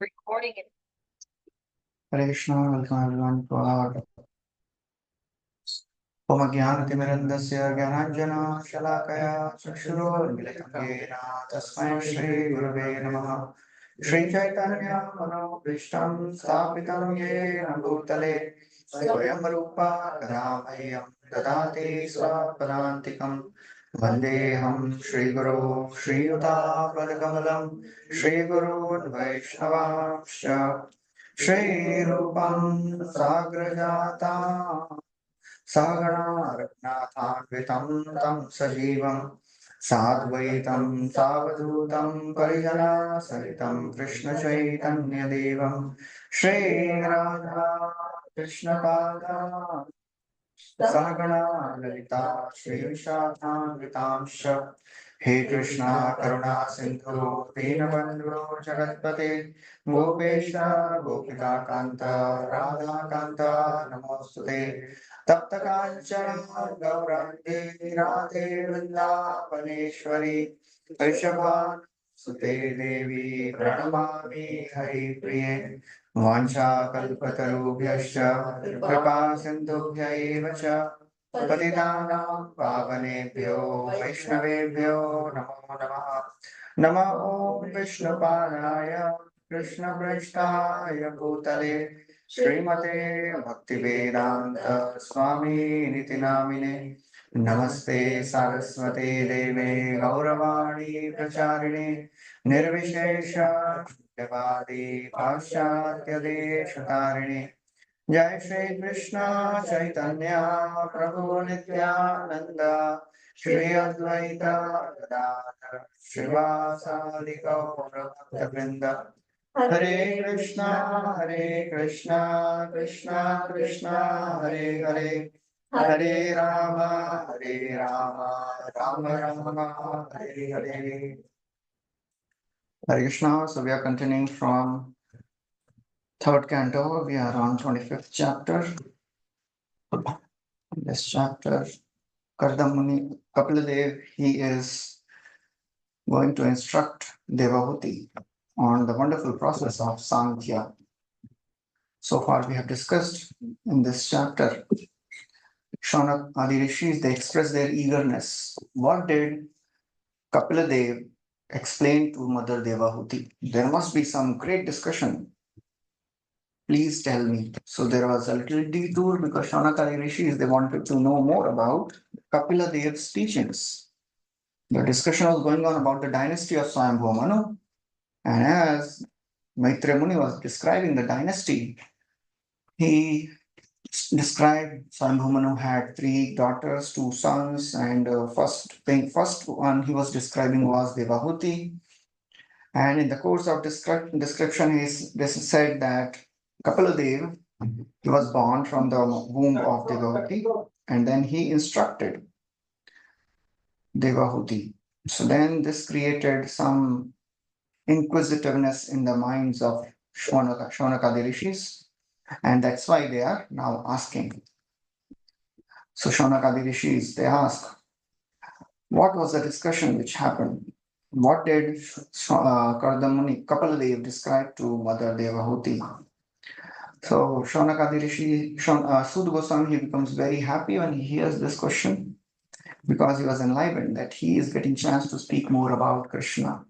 Recording it. Hare Krishna, welcome everyone to our Omagyanatimirandasya Gyananjana Shalakaya Chakshuromilitam Yena Tasmai Shri Gurave Namaha Shri Chaitanya Manopishtam Sthapitam Yena Bhutale Swayam Rupa Kadabhayam Dadati Swapadantikam Vandeham Shri Guru Shri Yuta Padakamalam Shri Guru Vaishnavamscha Shri Rupam Sagrajata Sagana Ratnathanvitam Tam Sajivam Sadvaitam Savadutam Parijana Saritam Krishna Chaitanya Devam Shri Radha Krishna Pada Sagana Lalita Shri Vishakhanvitamsha He Krishna Karuna Sindhu Dinabandhu Jagatpate Gopesha Gopika Kanta Radha Kanta Namostute तप्त कांचन गौरांगे राधे वृंदावनेश्वरी वृषभानुसुते देवी प्रणमामि हरिप्रिये वाञ्छाकल्पतरुभ्यश्च कृपा सिन्धुभ्य एव च पतितानां पावनेभ्यो वैष्णवेभ्यो नमो नमः नमः ॐ विष्णुपादाय कृष्णप्रेष्ठाय भूतले श्रीमते भक्तिवेदांत स्वामी निति नामिने नमस्ते सारस्वते देवे गौरवाणी प्रचारिणे निर्विशेष शून्यवादी पाश्चात्य देशतारिणे जय श्री कृष्ण चैतन्य प्रभु नित्यानंद श्री अद्वैत गदाधर श्रीवासादि गौर भक्तवृंद हरे Krishna Krishna Krishna Hare Hare Hare Ram Ram Ram Hare Hare Hare Krishna. So we are continuing from third canto. We are on 25th chapter. In this chapter, Kardamuni Kapiladev, he is going to instruct Devahuti on the wonderful process of Sankhya. So far we have discussed in this chapter, Shaunak Adi Rishis, they express their eagerness. What did Kapiladev explain to Mother Devahuti? There must be some great discussion. Please tell me. So there was a little detour because Shaunakari Rishis, they wanted to know more about Kapila Dev's teachings. The discussion was going on about the dynasty of Swayambhu Manu. And as Maitreya Muni was describing the dynasty, he described Swayambhu Manu had 3 daughters, 2 sons, and first one he was describing was Devahuti. And in the course of description, he said that Kapaladev, he was born from the womb of Devahuti, and then he instructed Devahuti. So then this created some inquisitiveness in the minds of Shaunakadi rishis, and that's why they are now asking. So Shaunakadi rishis, they ask, what was the discussion which happened? What did Kardamuni Kapaladev describe to Mother Devahuti? So Shaunakadi Rishi, Sud Goswami, he becomes very happy when he hears this question because he was enlivened that he is getting chance to speak more about Krishna.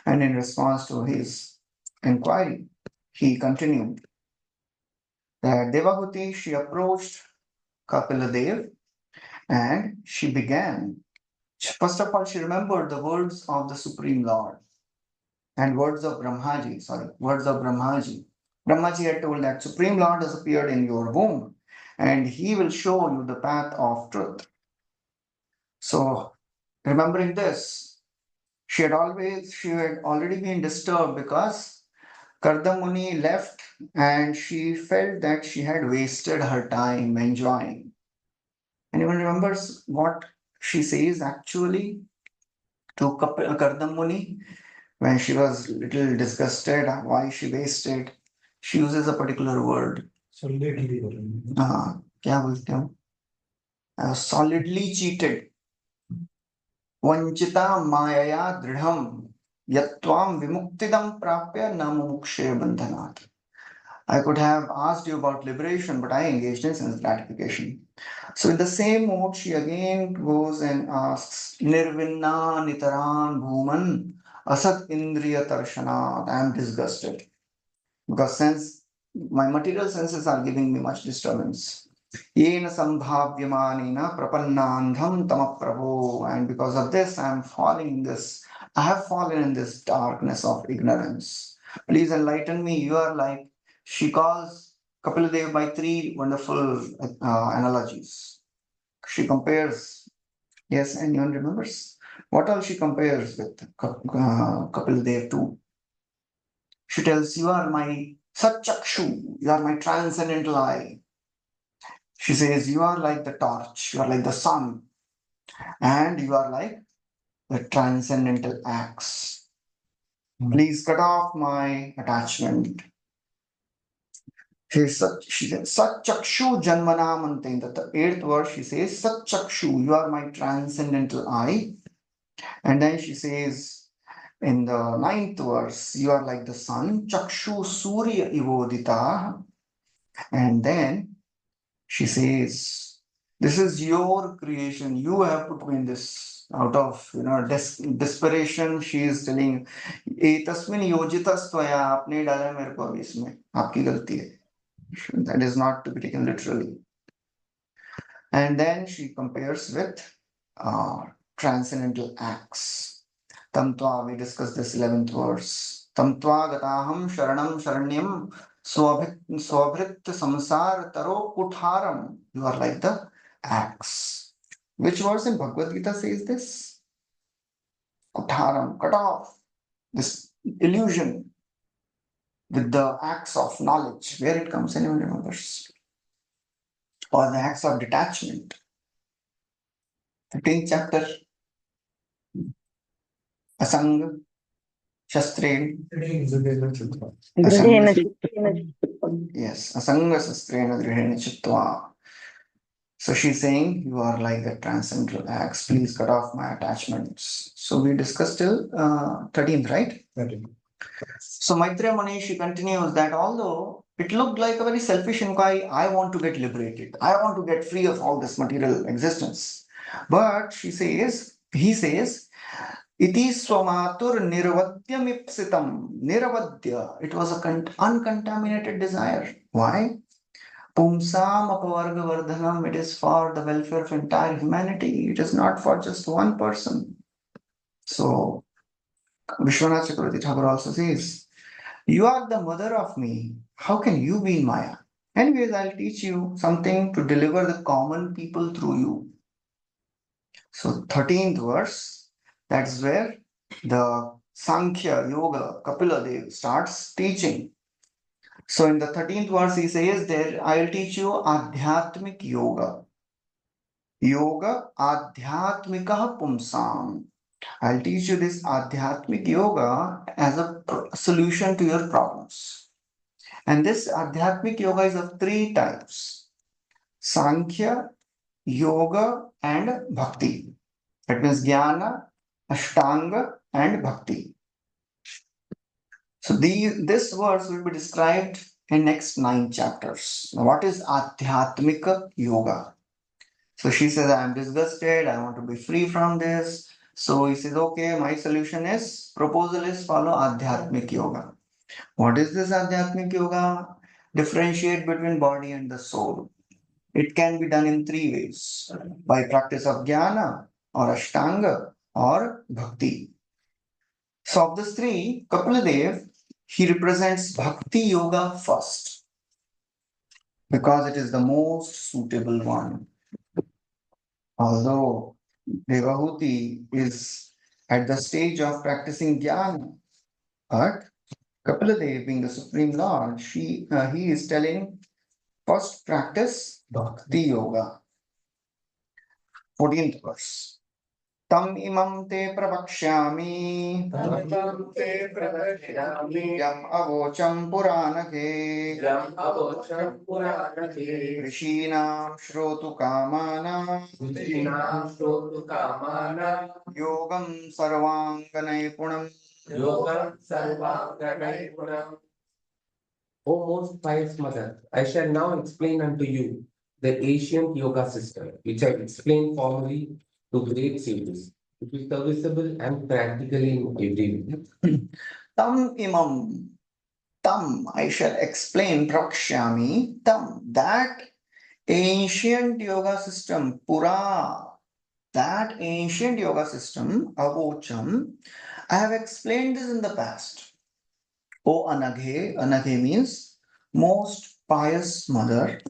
And in response to his inquiry, he continued that Devahuti, she approached Kapiladev and she began. First of all, she remembered the words of the Supreme Lord and words of Brahmaji. Brahmaji had told that Supreme Lord has appeared in your womb and he will show you the path of truth. So, remembering this, she had already been disturbed because Kardamuni left and she felt that she had wasted her time enjoying. Anyone remembers what she says actually to Kardamuni when she was little disgusted why she wasted? She uses a particular word. क्या बोलते हो? I was solidly cheated. Vanchita Mayaya Dridham. Yatvam vimuktidam prapya na mumukshe bandhanat. I could have asked you about liberation, but I engaged in sense gratification. So in the same mode, she again goes and asks, Nirvinna nitaran bhuman asat indriya tarshanat. I am disgusted because sense, my material senses are giving me much disturbance. Yena sambhavyamanena prapannandham tamaprabho. And because of this, I have fallen in this darkness of ignorance. Please enlighten me. You are like, she calls Kapila Dev by three wonderful analogies. She compares, yes, anyone remembers? What all she compares with Kapila Dev to? She tells, you are my Satchakshu, you are my transcendental eye. She says, you are like the torch, you are like the sun, and you are like the transcendental axe. Please cut off my attachment. She says, Satchakshu Janmanamante. In the eighth verse, she says, Satchakshu, you are my transcendental eye. And then she says, in the ninth verse, you are like the sun, Chakshu Surya Ivodita. And then she says, this is your creation. You have put me in this. Out of desperation, she is telling, "ए तस्मिन योजितस्त्वया आपने डाला मेरे को अभी इसमें आपकी गलती है." That is not to be taken literally. And then she compares with transcendental acts. Tamtva, we discussed this 11th verse. Tamtva gataham sharanam sharanyam swabhrit samsar taro kutharam. You are like the axe. Which verse in Bhagavad Gita says this? Kutharam, cut off this illusion with the axe of knowledge. Where it comes, anyone remembers? Or the axe of detachment. 15th chapter. Asanga Shastren. Yes, Asanga Shastrena Drihena Chittva. So she's saying, you are like a transcendental axe. Please cut off my attachments. So we discussed till 13th, right? 13th. So Maitreya Muni, she continues that although it looked like a very selfish inquiry, I want to get liberated. I want to get free of all this material existence. But he says, Iti swamatur nirvadyamipsitam. Nirvadya. It was a uncontaminated desire. Why? Pumsam apavarga vardhanam. It is for the welfare of entire humanity. It is not for just one person. So Vishwanath Chakravarti Thakur also says, you are the mother of me. How can you be in Maya? Anyways, I'll teach you something to deliver the common people through you. So 13th verse, that's where the Sankhya Yoga Kapila Dev starts teaching. So in the 13th verse, he says there, I'll teach you Adhyatmik Yoga. Yoga Adhyatmikah Pumsam. I'll teach you this Adhyatmik Yoga as a solution to your problems. And this Adhyatmik Yoga is of three types: Sankhya, Yoga, and Bhakti. That means Jnana, Ashtanga, and Bhakti. So this verse will be described in next 9 chapters. Now, what is Adhyatmika Yoga? So she says, I am disgusted, I want to be free from this. So he says, okay, my proposal is follow Adhyatmik Yoga. What is this Adhyatmik Yoga? Differentiate between body and the soul. It can be done in 3 ways: by practice of Jnana, or Ashtanga, or Bhakti. So of these 3, Kapila Dev, he represents Bhakti Yoga first because it is the most suitable one. Although Devahuti is at the stage of practicing Jnana, but Kapila Dev, being the Supreme Lord, he is telling first practice Bhakti Yoga. 14th verse. Tam imam te pravakshyami yam avocham puranake rishinam shrotu kamana yogam sarvanganai punam Yoga Sarvanga. O most pious mother, I shall now explain unto you the ancient yoga system, which I explained formerly to great sages. It is serviceable and practically in every way. Tam imam. Tam, I shall explain Prakshyami. Tam, that ancient yoga system, Pura, that ancient yoga system, Avocham, I have explained this in the past. O Anaghe, Anaghe means most pious mother.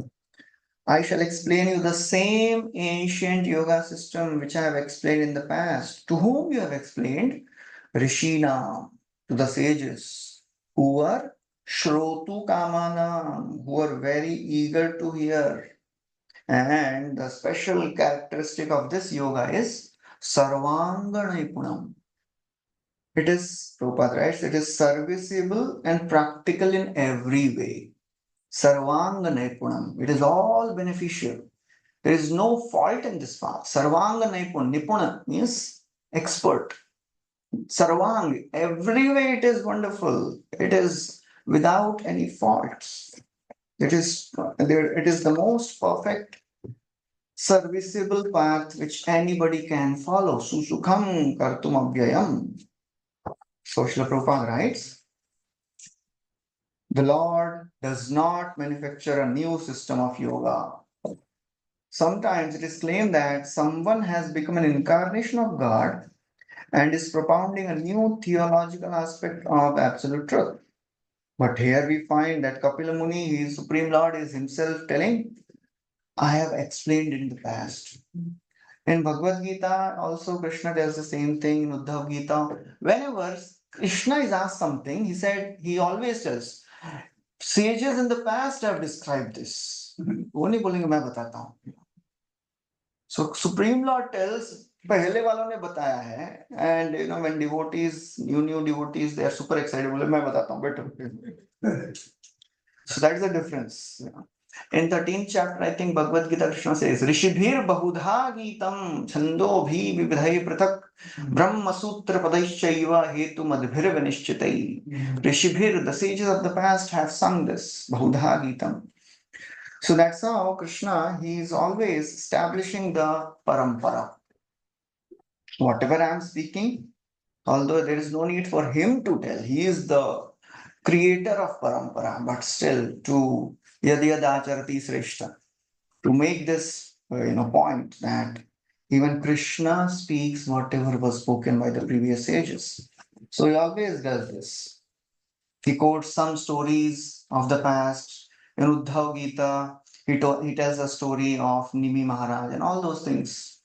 I shall explain you the same ancient yoga system which I have explained in the past. To whom you have explained? Rishina, to the sages who are Shrotu Kamanam, who are very eager to hear. And the special characteristic of this yoga is Sarvanga Naipunam. It is, Prabhupada writes, it is serviceable and practical in every way. Sarvanga Naipunam. It is all beneficial. There is no fault in this path. Sarvanga Naipun. Nipuna means expert. Sarvang, every way it is wonderful. It is without any faults. It is the most perfect serviceable path which anybody can follow. Susukham kartum abhyayam. So Srila Prabhupada writes, the Lord does not manufacture a new system of yoga. Sometimes it is claimed that someone has become an incarnation of God and is propounding a new theological aspect of absolute truth. But here we find that Kapila Muni, his Supreme Lord, is himself telling, I have explained in the past. In Bhagavad Gita, also Krishna tells the same thing in Uddhav Gita. Whenever Krishna is asked something, he always tells, sages in the past have described this. वो नहीं बोलेंगे मैं बताता हूँ. So Supreme Lord tells, पहले वालों ने बताया है, and when devotees, new devotees, they are super excited. बोले मैं बताता हूँ बेटा. So that is the difference. In 13th chapter, I think Bhagavad Gita Krishna says, Rishibhir bahudha gitam chandobhi vividhai pratak brahma sutra padaishchaiva hetu madhbhir vanishchitai. Rishibhir, the sages of the past have sung this, bahudha gitam. So that's how Krishna, he is always establishing the parampara. Whatever I am speaking, although there is no need for him to tell, he is the creator of parampara, but still to yadiyadacharati sreshta, to make this point that even Krishna speaks whatever was spoken by the previous sages. So he always does this. He quotes some stories of the past. In Uddhav Gita, he tells a story of Nimi Maharaj and all those things.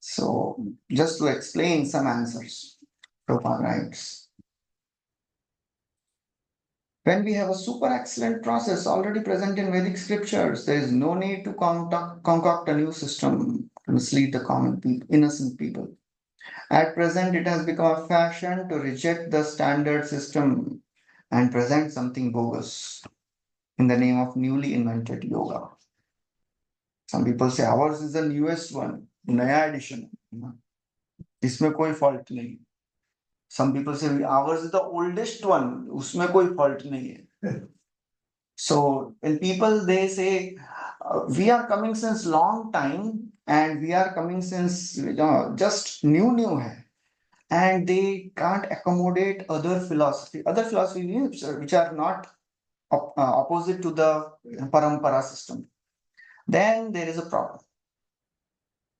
So just to explain some answers, Prabhupada writes, when we have a super excellent process already present in Vedic scriptures, there is no need to concoct a new system to mislead the common people, innocent people. At present, it has become a fashion to reject the standard system and present something bogus in the name of newly invented yoga. Some people say ours is the newest one, नया edition. इसमें कोई fault नहीं. Some people say ours is the oldest one, उसमें कोई fault नहीं है. So when people they say we are coming since long time and we are coming since just new hai, and they can't accommodate other philosophies which are not opposite to the parampara system, then there is a problem.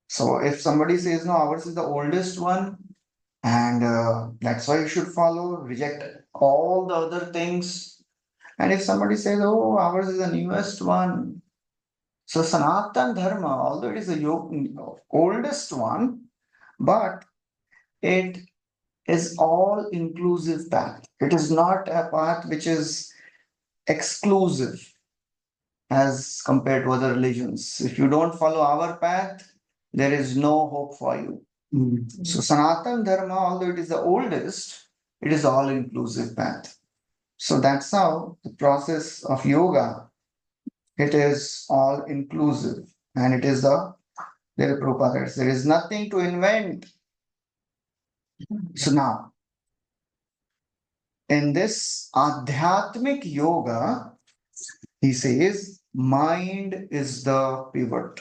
So if somebody says no, ours is the oldest one and that's why you should follow, reject all the other things. And if somebody says, oh, ours is the newest one, so Sanatan Dharma, although it is the oldest one, but it is all inclusive path. It is not a path which is exclusive as compared to other religions. If you don't follow our path, there is no hope for you. So Sanatan Dharma, although it is the oldest, it is all inclusive path. So that's how the process of yoga, it is all inclusive and it is there Prabhupada, there is nothing to invent. So now, In this Adhyatmic Yoga, he says, mind is the pivot.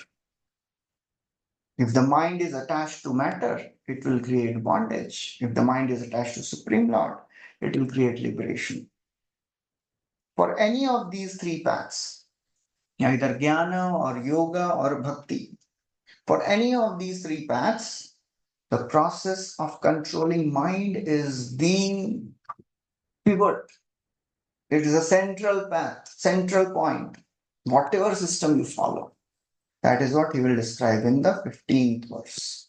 If the mind is attached to matter, it will create bondage. If the mind is attached to Supreme Lord, it will create liberation. For any of these three paths, either Jnana or Yoga or Bhakti, for any of these three paths, the process of controlling mind is the pivot. It is a central path, central point, whatever system you follow. That is what he will describe in the 15th verse.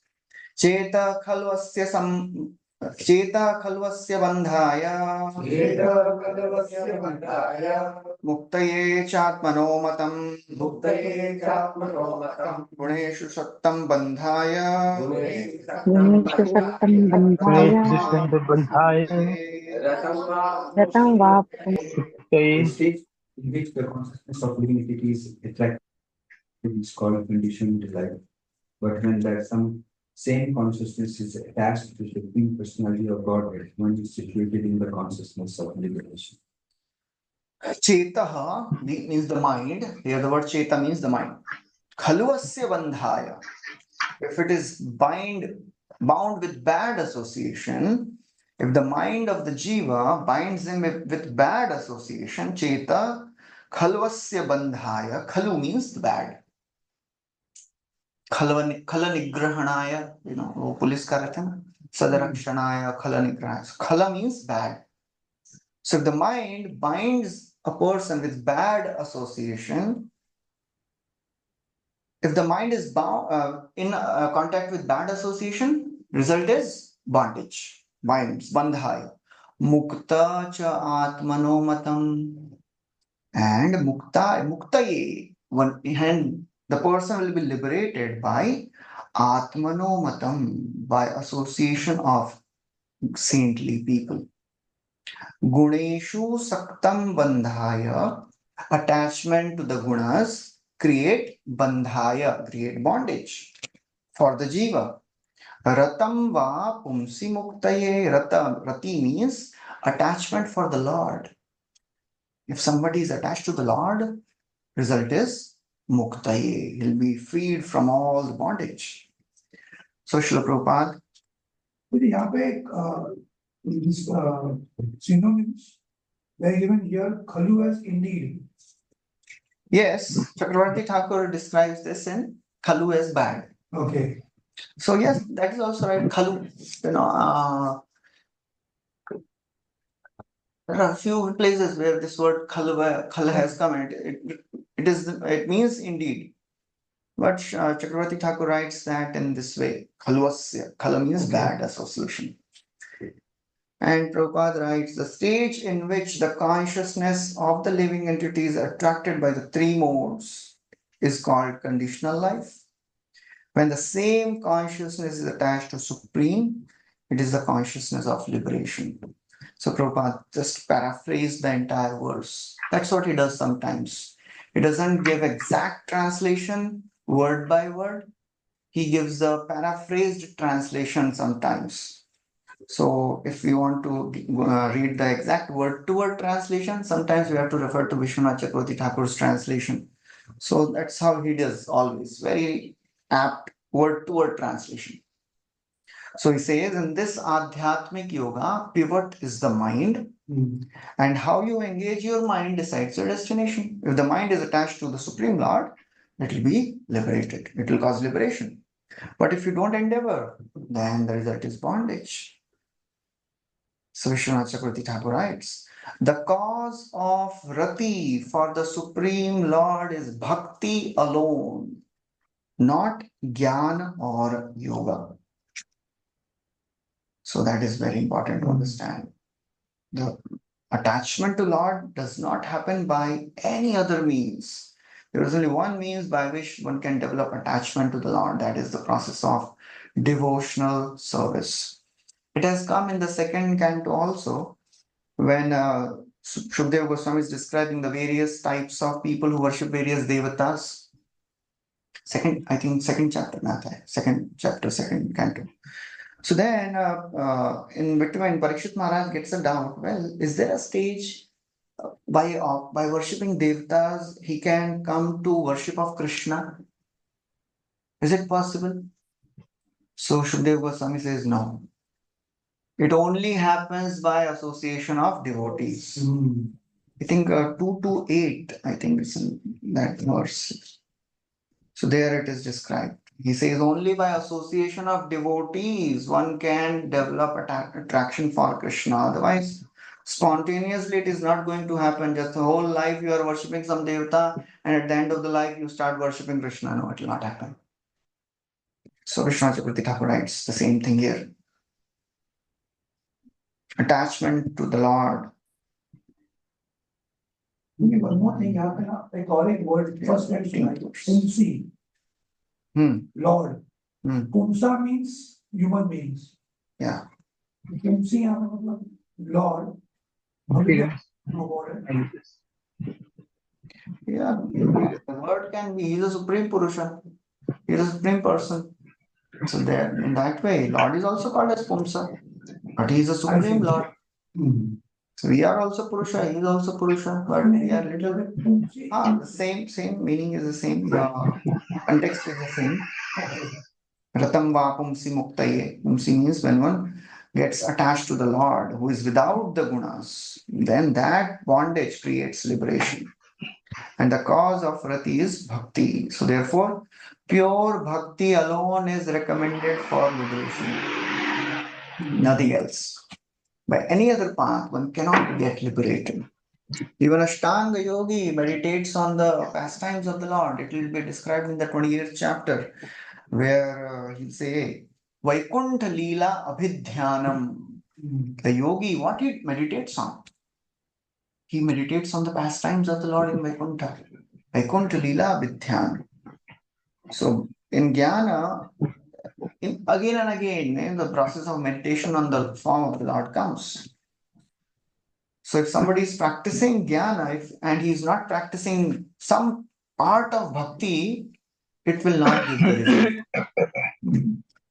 Cheta khalvasya bandhaya muktaye chatmano matam guneshu sattam bandhaya Guneshu बंधाय रतं वा The state in which the consciousness of living entity is attracted is called conditioned life. But when that some same consciousness is attached to the Supreme Personality of Godhead, one is situated in the consciousness of liberation. Chetaha means the mind. Here the word cheta means the mind. Khalvasya bandhaya. If it is bound with bad association, if the mind of the jiva binds him with bad association, cheta khalvasya bandhaya. Khalu means bad. Khala nigrahanaya, वो police का रहता है ना, सदरक्षणाय khala nigrahanaya. Khala means bad. So if the mind binds a person with bad association, if the mind is bound in contact with bad association, result is bondage, binds, bandhaya. Mukta cha atmano matam. And muktaye, and the person will be liberated by atmano matam, by association of saintly people. Guneshu saktam bandhaya, attachment to the gunas create bandhaya, create bondage for the jiva. Ratam va pumsi muktaye, rati means attachment for the Lord. If somebody is attached to the Lord, result is muktaye, he'll be freed from all the bondage. So Srila Prabhupada, फिर यहाँ पे synonyms they are given here khalu as indeed. yes, Chakravarti Thakur describes this in khalu as bad. Okay. So yes, that is also right. Khalu, there are a few places where this word khala has come, and it means indeed. But Chakravarti Thakur writes that in this way, khalvasya, khala means bad association. And Prabhupada writes, the stage in which the consciousness of the living entity is attracted by the three modes is called conditional life. When the same consciousness is attached to Supreme, it is the consciousness of liberation. So Prabhupada just paraphrased the entire verse. That's what he does sometimes. He doesn't give exact translation word by word. He gives a paraphrased translation sometimes. So if we want to read the exact word-to-word translation, sometimes we have to refer to Vishwanath Chakravarti Thakur's translation. So that's how he does always, very apt word-to-word translation. So he says in this Adhyatmic Yoga, pivot is the mind, and how you engage your mind decides your destination. If the mind is attached to the Supreme Lord, it will be liberated. It will cause liberation. But if you don't endeavor, then the result is bondage. So Vishwanath Chakravarti Thakur writes, the cause of rati for the Supreme Lord is bhakti alone, not jnana or yoga. So that is very important to understand. The attachment to Lord does not happen by any other means. There is only one means by which one can develop attachment to the Lord. That is the process of devotional service. It has come in the second canto also, when Shukadeva Goswami is describing the various types of people who worship various devatas. Second chapter, second canto. So then, in between, Parikshit Maharaj gets a doubt. Well, is there a stage by worshipping devtas he can come to worship of Krishna? Is it possible? So Shukdev Goswami says no. It only happens by association of devotees. I think 228. I think it's in that verse. So there it is described. He says only by association of devotees one can develop attraction for Krishna. Otherwise, spontaneously it is not going to happen. Just the whole life you are worshipping some devata, and at the end of the life you start worshipping Krishna. No, it will not happen. So Vishnu Chakravarti Thakur writes the same thing here. Attachment to the Lord. One more thing happened, I call it word, first mention, like Pumsi, Lord. Pumsa means human beings. Yeah. Pumsi, Lord. Okay, About it. Yeah, the word can be, he's a supreme Purusha, he's a supreme person. So there, in that way, Lord is also called as Pumsa, but he is a supreme Lord. So we are also Purusha, he is also Purusha, but we are little bit. The same meaning is the same, context is the same. Ratam va Pumsi Muktaye. Pumsi means when one gets attached to the Lord who is without the gunas, then that bondage creates liberation. And the cause of rati is bhakti. So therefore, pure bhakti alone is recommended for liberation. Nothing else. By any other path, one cannot get liberated. Even Ashtanga Yogi meditates on the pastimes of the Lord. It will be described in the 28th chapter, where he'll say, Vaikuntha Leela Abhidhyanam. The yogi, what he meditates on? He meditates on the pastimes of the Lord in Vaikuntha. Vaikuntha Leela Abhidhyanam. So in Jnana, again and again, the process of meditation on the form of the Lord comes. So if somebody is practicing Jnana and he is not practicing some part of bhakti, it will not give the result.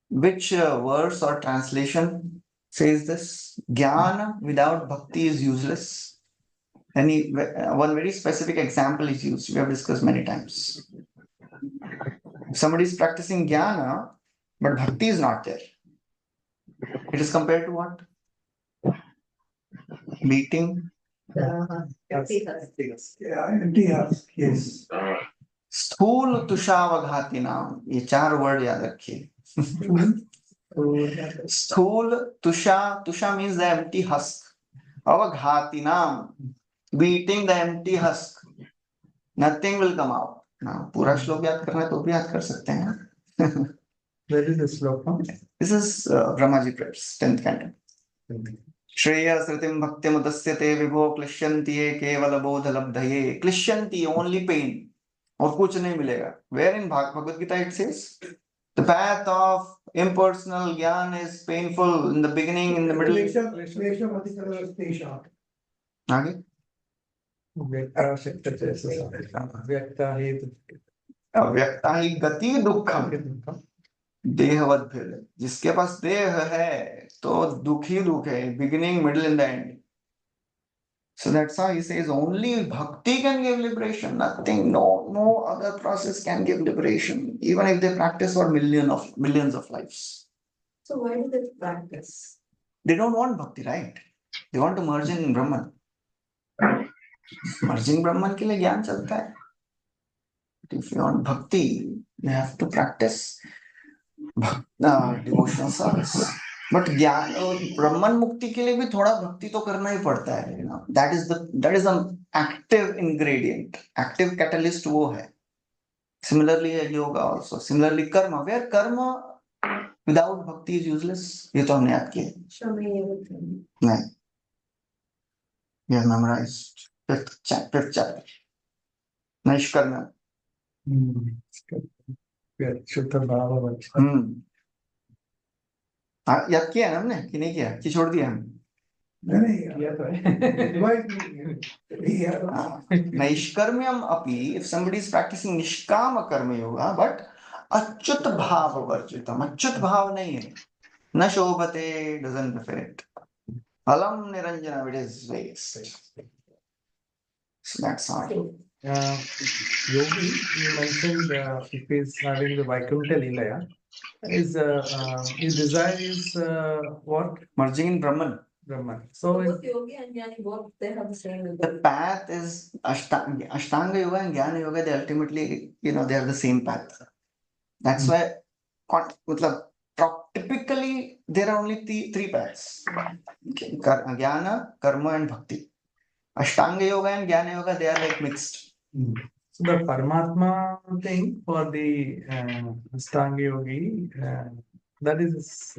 Which verse or translation says this? Jnana without bhakti is useless. One very specific example is used. We have discussed many times. If somebody is practicing Jnana, but bhakti is not there. It is compared to what? Beating. Empty house, yes. स्थूल तुषावघाती नाम, ये 4 word याद रखिए. स्थूल tussah means the empty husk. Avaghati naam, beating the empty husk. Nothing will come out. Now, पूरा श्लोक याद करना है तो भी याद कर सकते हैं. where is the sloka? This is Brahmaji prayers, 10th canto. श्रेय श्रुतिम भक्तिमुदस्यते विभो क्लिश्यन्ति ये केवल बोध लब्धये. क्लिश्यन्ति, only pain. और कुछ नहीं मिलेगा. Where in Bhagavad Gita it says, the path of impersonal jnana is painful in the beginning, in the middle. आगे अव्यक्ता ही गति दुखम देहवत भेद. जिसके पास देह है तो दुख ही दुख है, beginning, middle and the end. So that's how he says only bhakti can give liberation. Nothing, no other process can give liberation, even if they practice for millions of lives. So why do they practice? They don't want bhakti, right? They want to merge in Brahman. Merging Brahman के लिए ज्ञान चलता है. If you want bhakti, you have to practice devotional service. But ज्ञान और ब्रह्मन मुक्ति के लिए भी थोड़ा भक्ति तो करना ही पड़ता है. That is an active ingredient. Active catalyst वो है. Similarly yoga also. Similarly karma. Where karma without bhakti is useless. ये तो हमने याद किया. Show me everything. नहीं. We have memorized 5th chapter. Naishkarma. शुद्ध भाव. याद किया है हमने कि नहीं किया, कि छोड़ दिया हम? Naishkarmyam api, if somebody is practicing nishkama karma yoga, but achyut bhav varjitam. Achyut bhav नहीं है. Na shobhate doesn't befit. Alam niranjana, it is waste. So that's all. Yogi, you mentioned if he's having the Vaikuntha Leela, his desire is what? Merging in Brahman. Brahman. So So both yogi and jnani, both they have the same. The path is Ashtanga Yoga and Jnana Yoga, they ultimately, they are the same path. That's why, typically, there are only three paths. Jnana, Karma and Bhakti. Ashtanga Yoga and Jnana Yoga, they are like mixed. So the Paramatma thing for the Ashtanga Yogi, that is his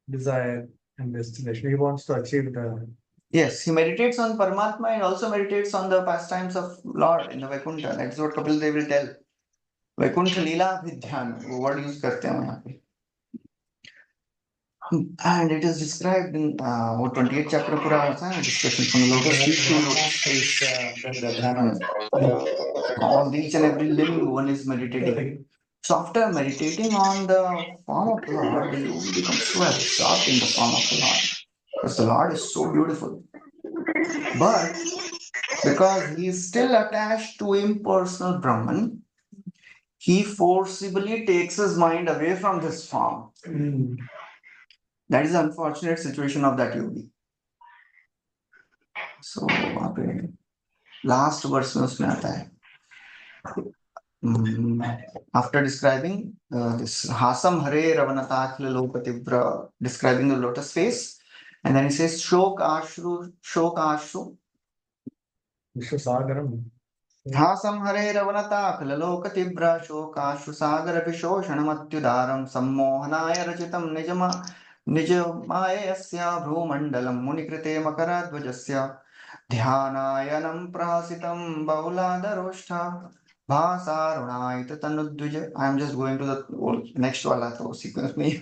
desire and destination. He wants to achieve the. Yes, he meditates on Paramatma and also meditates on the pastimes of Lord in the Vaikuntha. That's what Kapil Dev will tell. Vaikuntha Leela Vidhyan. What use karte hain yahan pe? And it is described in 28th chapter Pura discussion from the lotus feet to lotus. On each and every limb one is meditating. So after meditating on the form of the Lord, the yogi becomes so absorbed in the form of the Lord. Because the Lord is so beautiful. But because he is still attached to impersonal Brahman, he forcibly takes his mind away from this form. That is the unfortunate situation of that yogi. So, last verse में उसमें आता है. After describing this Hasam Hare Ravanata Akhila Lopativra, describing the lotus face, and then he says Shok Ashru, Vishwasagaram. Hasam Hare Ravanata Akhila Lokatibra, Shok Ashru Sagar Vishoshanamatyudaram Sammohanaya Rachitam Nijamaya Bhrumandalam Munikrite Makaradvajasya Dhyanayanam Prahasitam Bauladaroshta Bhasarunaita Tanudvija. I am just going to the next wala to sequence में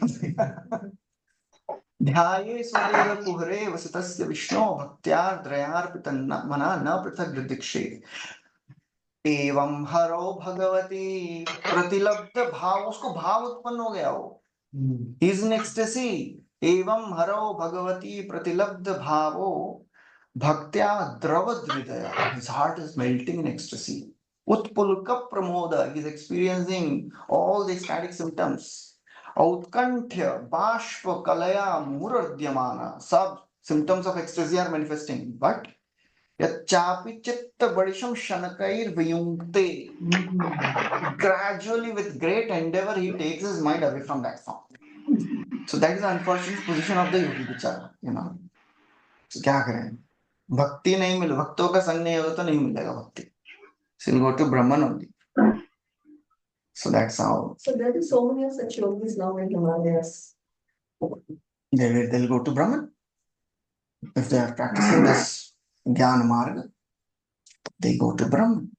ध्याये सूर्य कुहरे वसतस्य विष्णु भक्त्यार्द्रयार्पितं मना न पृथक दिदीक्षे एवं हरो भगवती प्रतिलब्ध भाव उसको भाव उत्पन्न हो गया वो he is in ecstasy एवं हरो भगवती प्रतिलब्ध भावो Bhaktya Dravad Hridaya. His heart is melting in ecstasy. Utpulka Pramoda. He is experiencing all the ecstatic symptoms. Outkanthya, Bashpa, Kalaya, Muradyamana. Sub symptoms of ecstasy are manifesting. But Yachapi Chitta Badisham Shanakair Vyunkte. Gradually, with great endeavor, he takes his mind away from that form. So that is the unfortunate position of the yogi bichara, So क्या करें? भक्ति नहीं मिले भक्तों का संग नहीं होगा तो नहीं मिलेगा भक्ति. So you'll go to Brahman only. So that's how. So there is so many of such yogis now in Himalayas. They'll go to Brahman. If they are practicing this Jnana Marga, they go to Brahman.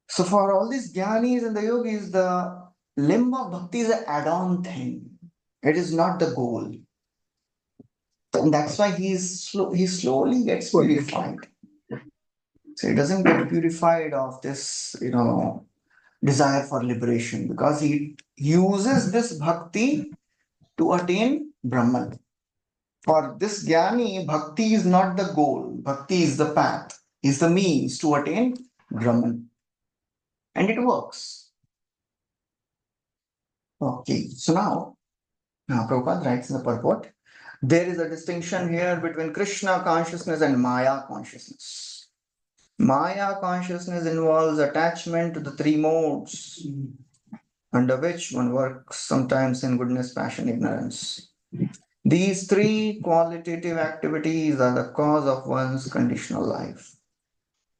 So for all these Jnanis and the yogis, the limb of bhakti is an add-on thing. It is not the goal. And that's why he slowly gets purified. So he doesn't get purified of this, desire for liberation because he uses this bhakti to attain Brahman. For this Jnani, bhakti is not the goal. Bhakti is the path, is the means to attain Brahman. And it works. Okay, so now Prabhupada writes in the purport, there is a distinction here between Krishna consciousness and Maya consciousness. Maya consciousness involves attachment to the three modes under which one works sometimes in goodness, passion, ignorance. These three qualitative activities are the cause of one's conditional life.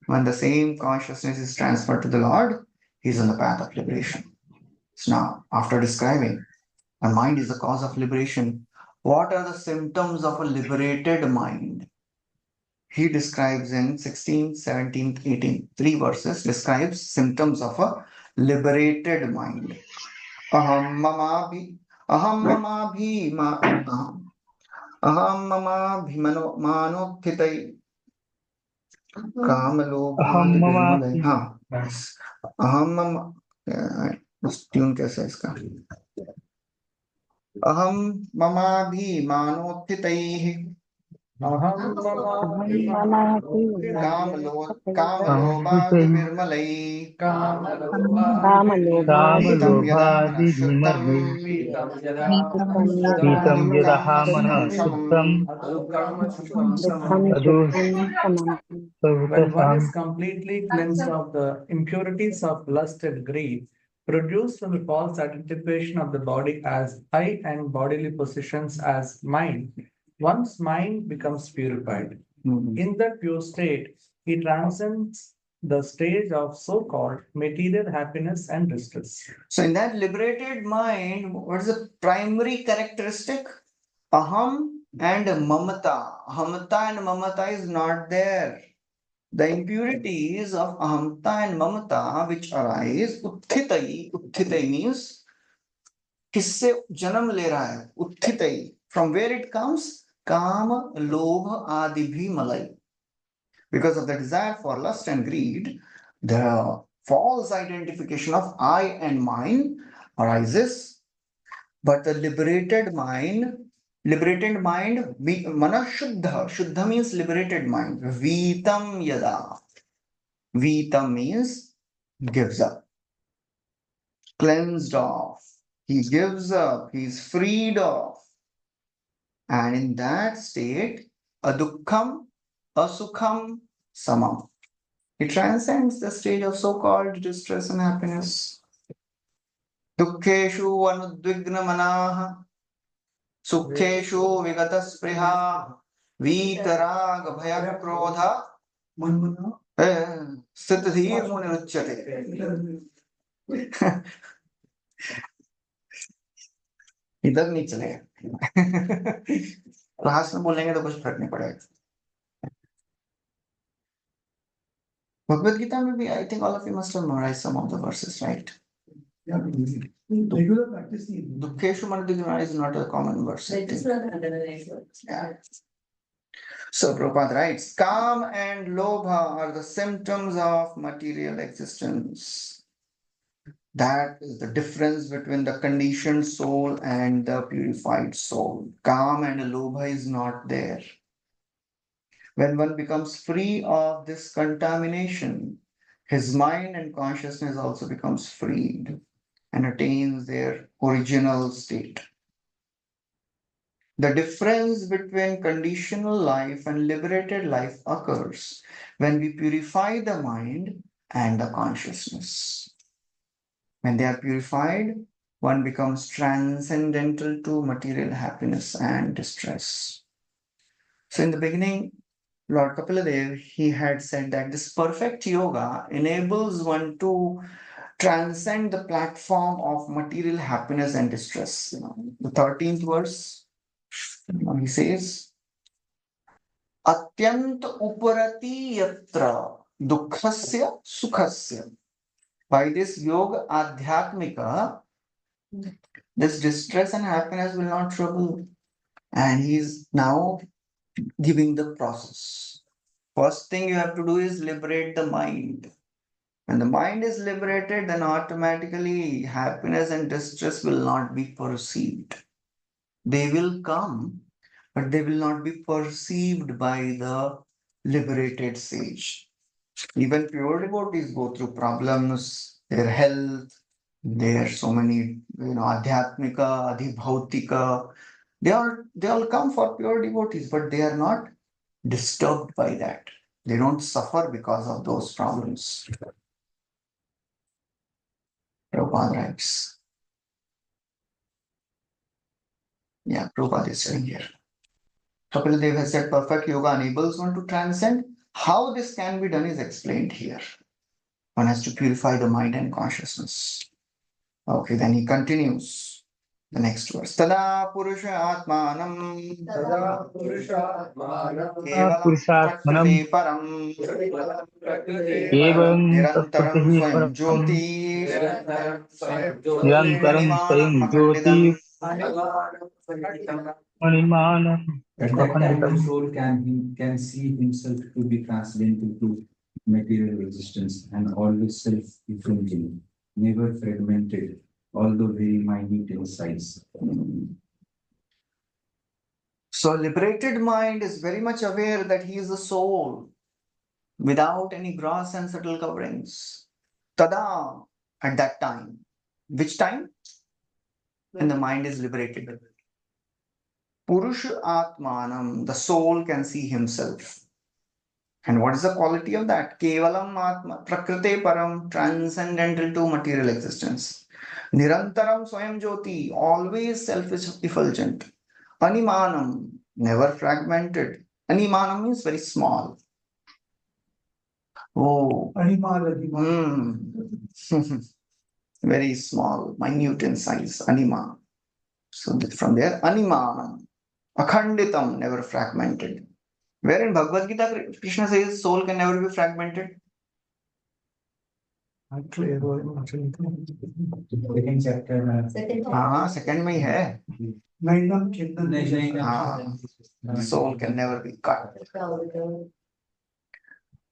When the same consciousness is transferred to the Lord, he is on the path of liberation. So now, after describing our mind is the cause of liberation, what are the symptoms of a liberated mind? He describes in 16, 17, 18, 3 verses, describes symptoms of a liberated mind. Aham manothitai kamalobha. Aham tune कैसा है इसका? अहम ममाभिमानोत्थितैः Aham अहं mama कामलोभादिविर्मलैः वीतं यदा मनः शुद्धं कामलोभादिभिर्मले वीतं यदा तदुग्रं मनः सुखं शुद्धं समम् दुःखं सुखं समं When one is completely cleansed of the impurities of lust and greed, produced from the false identification of the body as I and bodily possessions as mine, one's mind becomes purified. In that pure state, he transcends the stage of so-called material happiness and distress. So in that liberated mind, what is the primary characteristic? Aham and mamata. Ahamta and mamata is not there. The impurities of ahamta and mamata which arise, uthitai means किससे जन्म ले रहा है? उत्थिtai. From where it comes? Kama, lobha, adi bhi malai. Because of the desire for lust and greed, the false identification of I and mine arises. But the liberated mind, mana shuddha means liberated mind. Vitam yada. Vitam means gives up, cleansed off. He gives up, he's freed of. And in that state, adukham, asukham, samam. He transcends the stage of so-called distress and happiness. Dukkeshu anudvigna manaha, sukheshu vigata spriha, वीतराग भय क्रोध स्थित धीर मुनिरुच्यते. इधर नहीं चलेगा. Class में बोलेंगे तो कुछ फर्क नहीं पड़ेगा. Bhagavad Gita maybe I think all of you must have memorized some of the verses, right? Yeah, regular practice. Dukkeshu manudvigna is not a common verse. I think. Yeah. So Prabhupada writes, calm and lobha are the symptoms of material existence. That is the difference between the conditioned soul and the purified soul. Calm and lobha is not there. When one becomes free of this contamination, his mind and consciousness also becomes freed and attains their original state. The difference between conditional life and liberated life occurs when we purify the mind and the consciousness. When they are purified, one becomes transcendental to material happiness and distress. So in the beginning, Lord Kapila, he had said that this perfect yoga enables one to transcend the platform of material happiness and distress. The 13th verse, he says, Atyant uparati yatra dukkhasya sukhasya. By this yoga adhyatmika, this distress and happiness will not trouble. And he's now giving the process. First thing you have to do is liberate the mind. When the mind is liberated, then automatically happiness and distress will not be perceived. They will come, but they will not be perceived by the liberated sage. Even pure devotees go through problems, their health, there are so many, adhyatmika, adhibhautika. They all come for pure devotees, but they are not disturbed by that. They don't suffer because of those problems. Prabhupada writes. Yeah, Prabhupada is saying here. Kapila Dev has said perfect yoga enables one to transcend. How this can be done is explained here. One has to purify the mind and consciousness. Okay, then he continues. The next verse. Tada Purusha Atmanam Kevalam Prakriti Param एवं Nirantaram तत्प्रतिः Swayam परं Jyoti निरन्तरं स्वयं ज्योति Manimanam मणिमानं At that time, the अखण्डितम्. soul can see himself to be transcendental to material existence and always self-effulgent. never fragmented, although very minute in size. So liberated mind is very much aware that he is the soul without any gross and subtle coverings. Tada, at that time. Which time? When the mind is liberated. Purusha Atmanam, the soul can see himself. And what is the quality of that? Kevalam Atma, Prakrite Param, transcendental to material existence. Nirantaram Swayam Jyoti, always self-effulgent. Animanam, never fragmented. Animanam means very small. Oh, Animal, animal. very small, minute in size. Anima. So from there, Animanam, Akhanditam, never fragmented. Where in Bhagavad Gita, Krishna says soul can never be fragmented. Actually, Second chapter. Second हाँ second में ही है. Nainam Chintan. The soul can never be cut. chapter.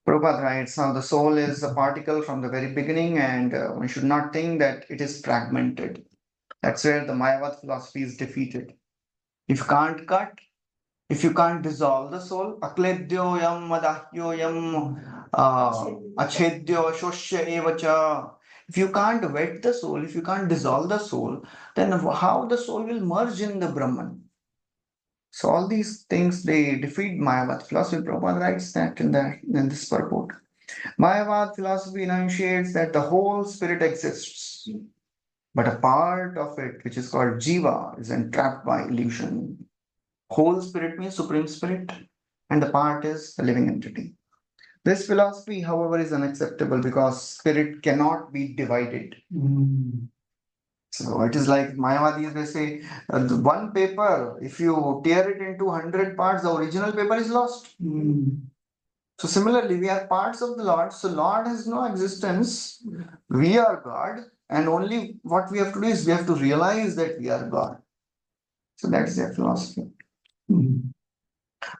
Prabhupada writes, now the soul is a particle from the very beginning, and one should not think that it is fragmented. That's where the Mayavad philosophy is defeated. If you can't cut, if you can't dissolve the soul, akledyoyam madahyoyam achedyo shoshya evacha. If you can't wet the soul, if you can't dissolve the soul, then how the soul will merge in the Brahman? So all these things, they defeat Mayavad philosophy. Prabhupada writes that in this purport. Mayavad philosophy enunciates that the whole spirit exists, but a part of it, which is called jiva, is entrapped by illusion. Whole spirit means supreme spirit, and the part is the living entity. This philosophy, however, is unacceptable because spirit cannot be divided. So it is like Mayavadis, they say, one paper, if you tear it into 100 parts, the original paper is lost. So similarly, we are parts of the Lord. So Lord has no existence. We are God, and only what we have to do is we have to realize that we are God. So that is their philosophy.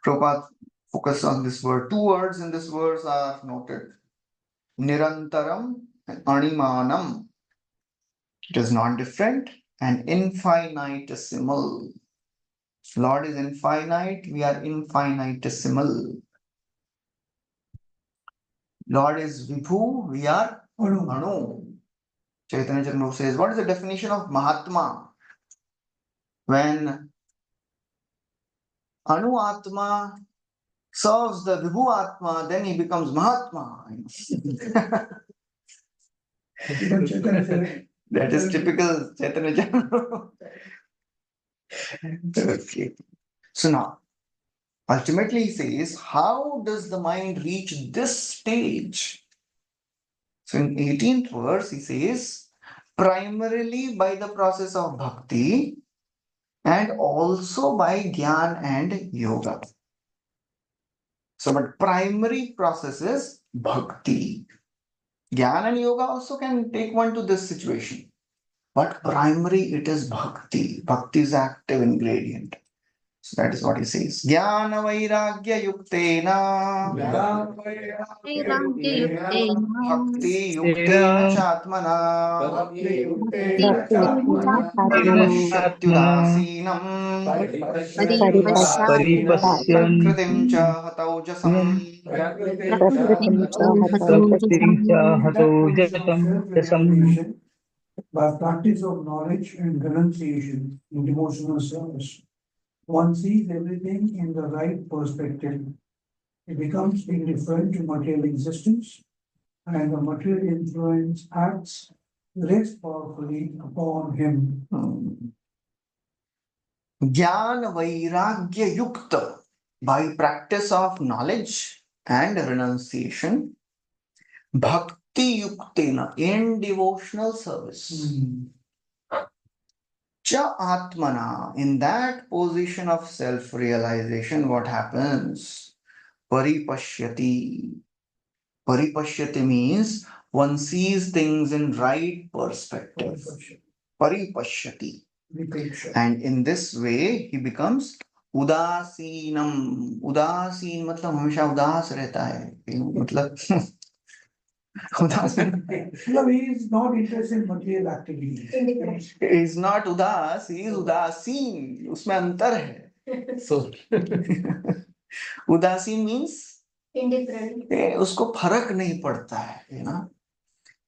Prabhupada focused on this word. Two words in this verse are noted. Nirantaram and Animanam. It is non-different and infinitesimal. Lord is infinite, we are infinitesimal. Lord is Vibhu, we are Anu. Chaitanya Chandra says, what is the definition of Mahatma? When Anu Atma serves the Vibhu Atma, then he becomes Mahatma. That is typical Chaitanya Chandra. Okay. So now, ultimately he says, how does the mind reach this stage? So in 18th verse, he says, primarily by the process of bhakti and also by jnana and yoga. So, but primary process is bhakti. Jnana and yoga also can take one to this situation. But primary, it is bhakti. Bhakti is active ingredient. So that is what he says. Jnana vairagya yuktena. Bhakti yuktena chatmana. Paripashyatyudasinam. Paripasyan Prakritim cha hataujasam. Prakritim cha hato jasam By practice of knowledge and renunciation in devotional service, one sees everything in the right perspective. It becomes indifferent to material existence, and the material influence acts less powerfully upon him. Jnana vairagya yukta, by practice of knowledge and renunciation, bhakti yuktena, in devotional service. Cha atmana, in that position of self-realization, what happens? Paripashyati. Paripashyati means one sees things in right perspective. Paripashyati. And in this way, he becomes udasinam. Udasin मतलब हमेशा उदास रहता है. मतलब उदास No, he is not interested in material activity. is not उदास, he is उदासीन, उसमें अंतर है. So, उदासीन means Indifferent. उसको फर्क नहीं पड़ता है, you know.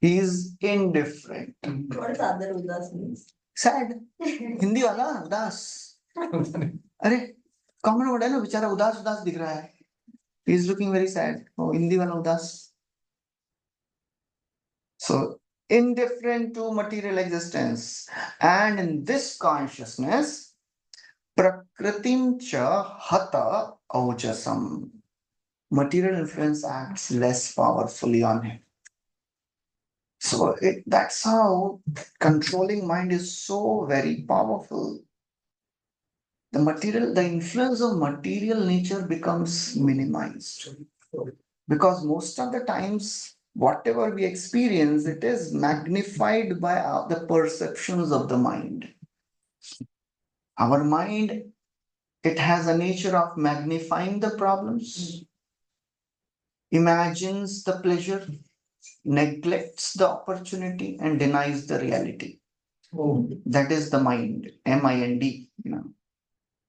He is indifferent. What is other Udas means? Sad. Hindi वाला उदास. अरे कॉमन वर्ड है ना, बेचारा उदास उदास दिख रहा है. He is looking very sad. Oh, Hindi वाला उदास. So indifferent to material existence, and in this consciousness, prakritim cha hata aujasam. Material influence acts less powerfully on him. So that's how controlling mind is so very powerful. The influence of material nature becomes minimized. Because most of the times, whatever we experience, it is magnified by the perceptions of the mind. Our mind, it has a nature of magnifying the problems, imagines the pleasure, neglects the opportunity, and denies the reality. That is the mind, M-I-N-D,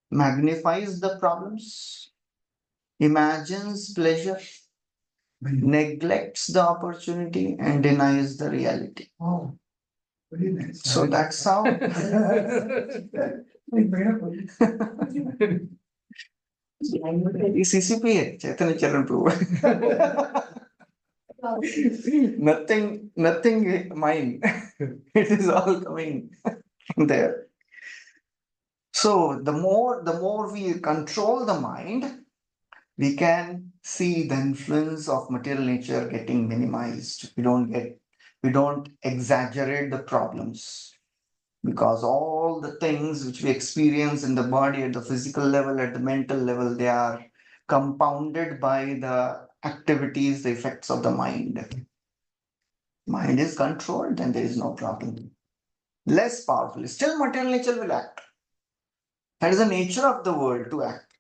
magnifies the problems, imagines pleasure, neglects the opportunity, and denies the reality. Oh, very nice. So that's how CCP है, चैतन्य चरण प्रभु. Nothing mine. It is all coming there. So the more we control the mind, we can see the influence of material nature getting minimized. We don't exaggerate the problems, because all the things which we experience in the body at the physical level, at the mental level, they are compounded by the activities, the effects of the mind. Mind is controlled, then there is no problem. Less powerful. Still material nature will act. That is the nature of the world, to act.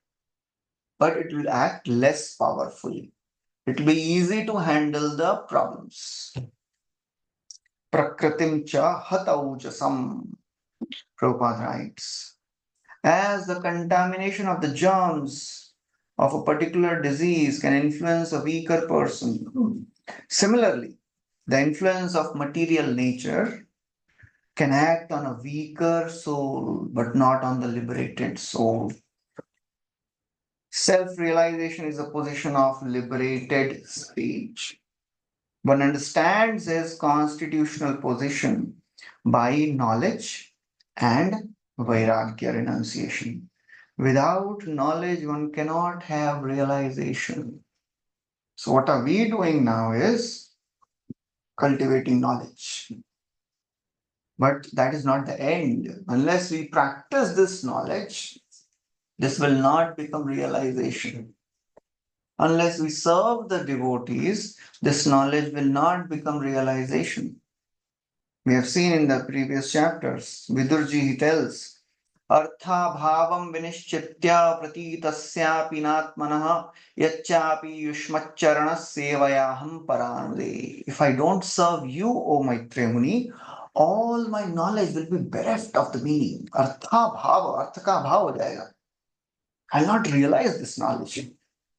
But it will act less powerfully. It will be easy to handle the problems. Prakritim cha hataujasam, Prabhupada writes. As the contamination of the germs of a particular disease can influence a weaker person, similarly, the influence of material nature can act on a weaker soul, but not on the liberated soul. Self-realization is a position of liberated speech. One understands his constitutional position by knowledge and vairagya, renunciation. Without knowledge, one cannot have realization. So what are we doing now is cultivating knowledge. But that is not the end. Unless we practice this knowledge, this will not become realization. Unless we serve the devotees, this knowledge will not become realization. We have seen in the previous chapters, Vidurji, he tells, Artha bhavam vinishchitya pratitasyapi natmanaha yacchapi yushmacharana sevayaham paranude. If I don't serve you, O Maitreya Muni, all my knowledge will be bereft of the meaning. Artha bhava, artha ka bhav ho jayega. I'll not realize this knowledge.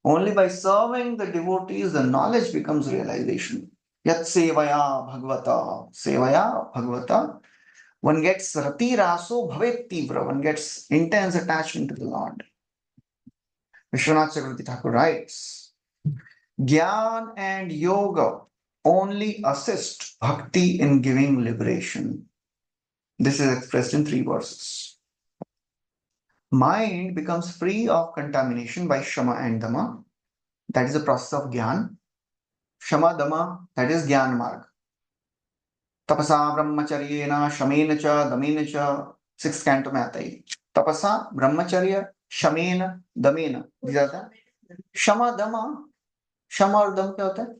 Only by serving the devotees, the knowledge becomes realization. Yat sevaya bhagavata, one gets rati raso bhavet tivra, one gets intense attachment to the Lord. Vishwanath Chakravarti Thakur writes, Gyan and yoga only assist bhakti in giving liberation. This is expressed in 3 verses. Mind becomes free of contamination by shama and dama. That is the process of gyan. Shama dama, that is gyan marg. Tapasa brahmacharyena shamena cha damena cha, 6th canto में आता है. Tapasa brahmacharya shamena damena. These are the shama dama. Shama और dam क्या होता है?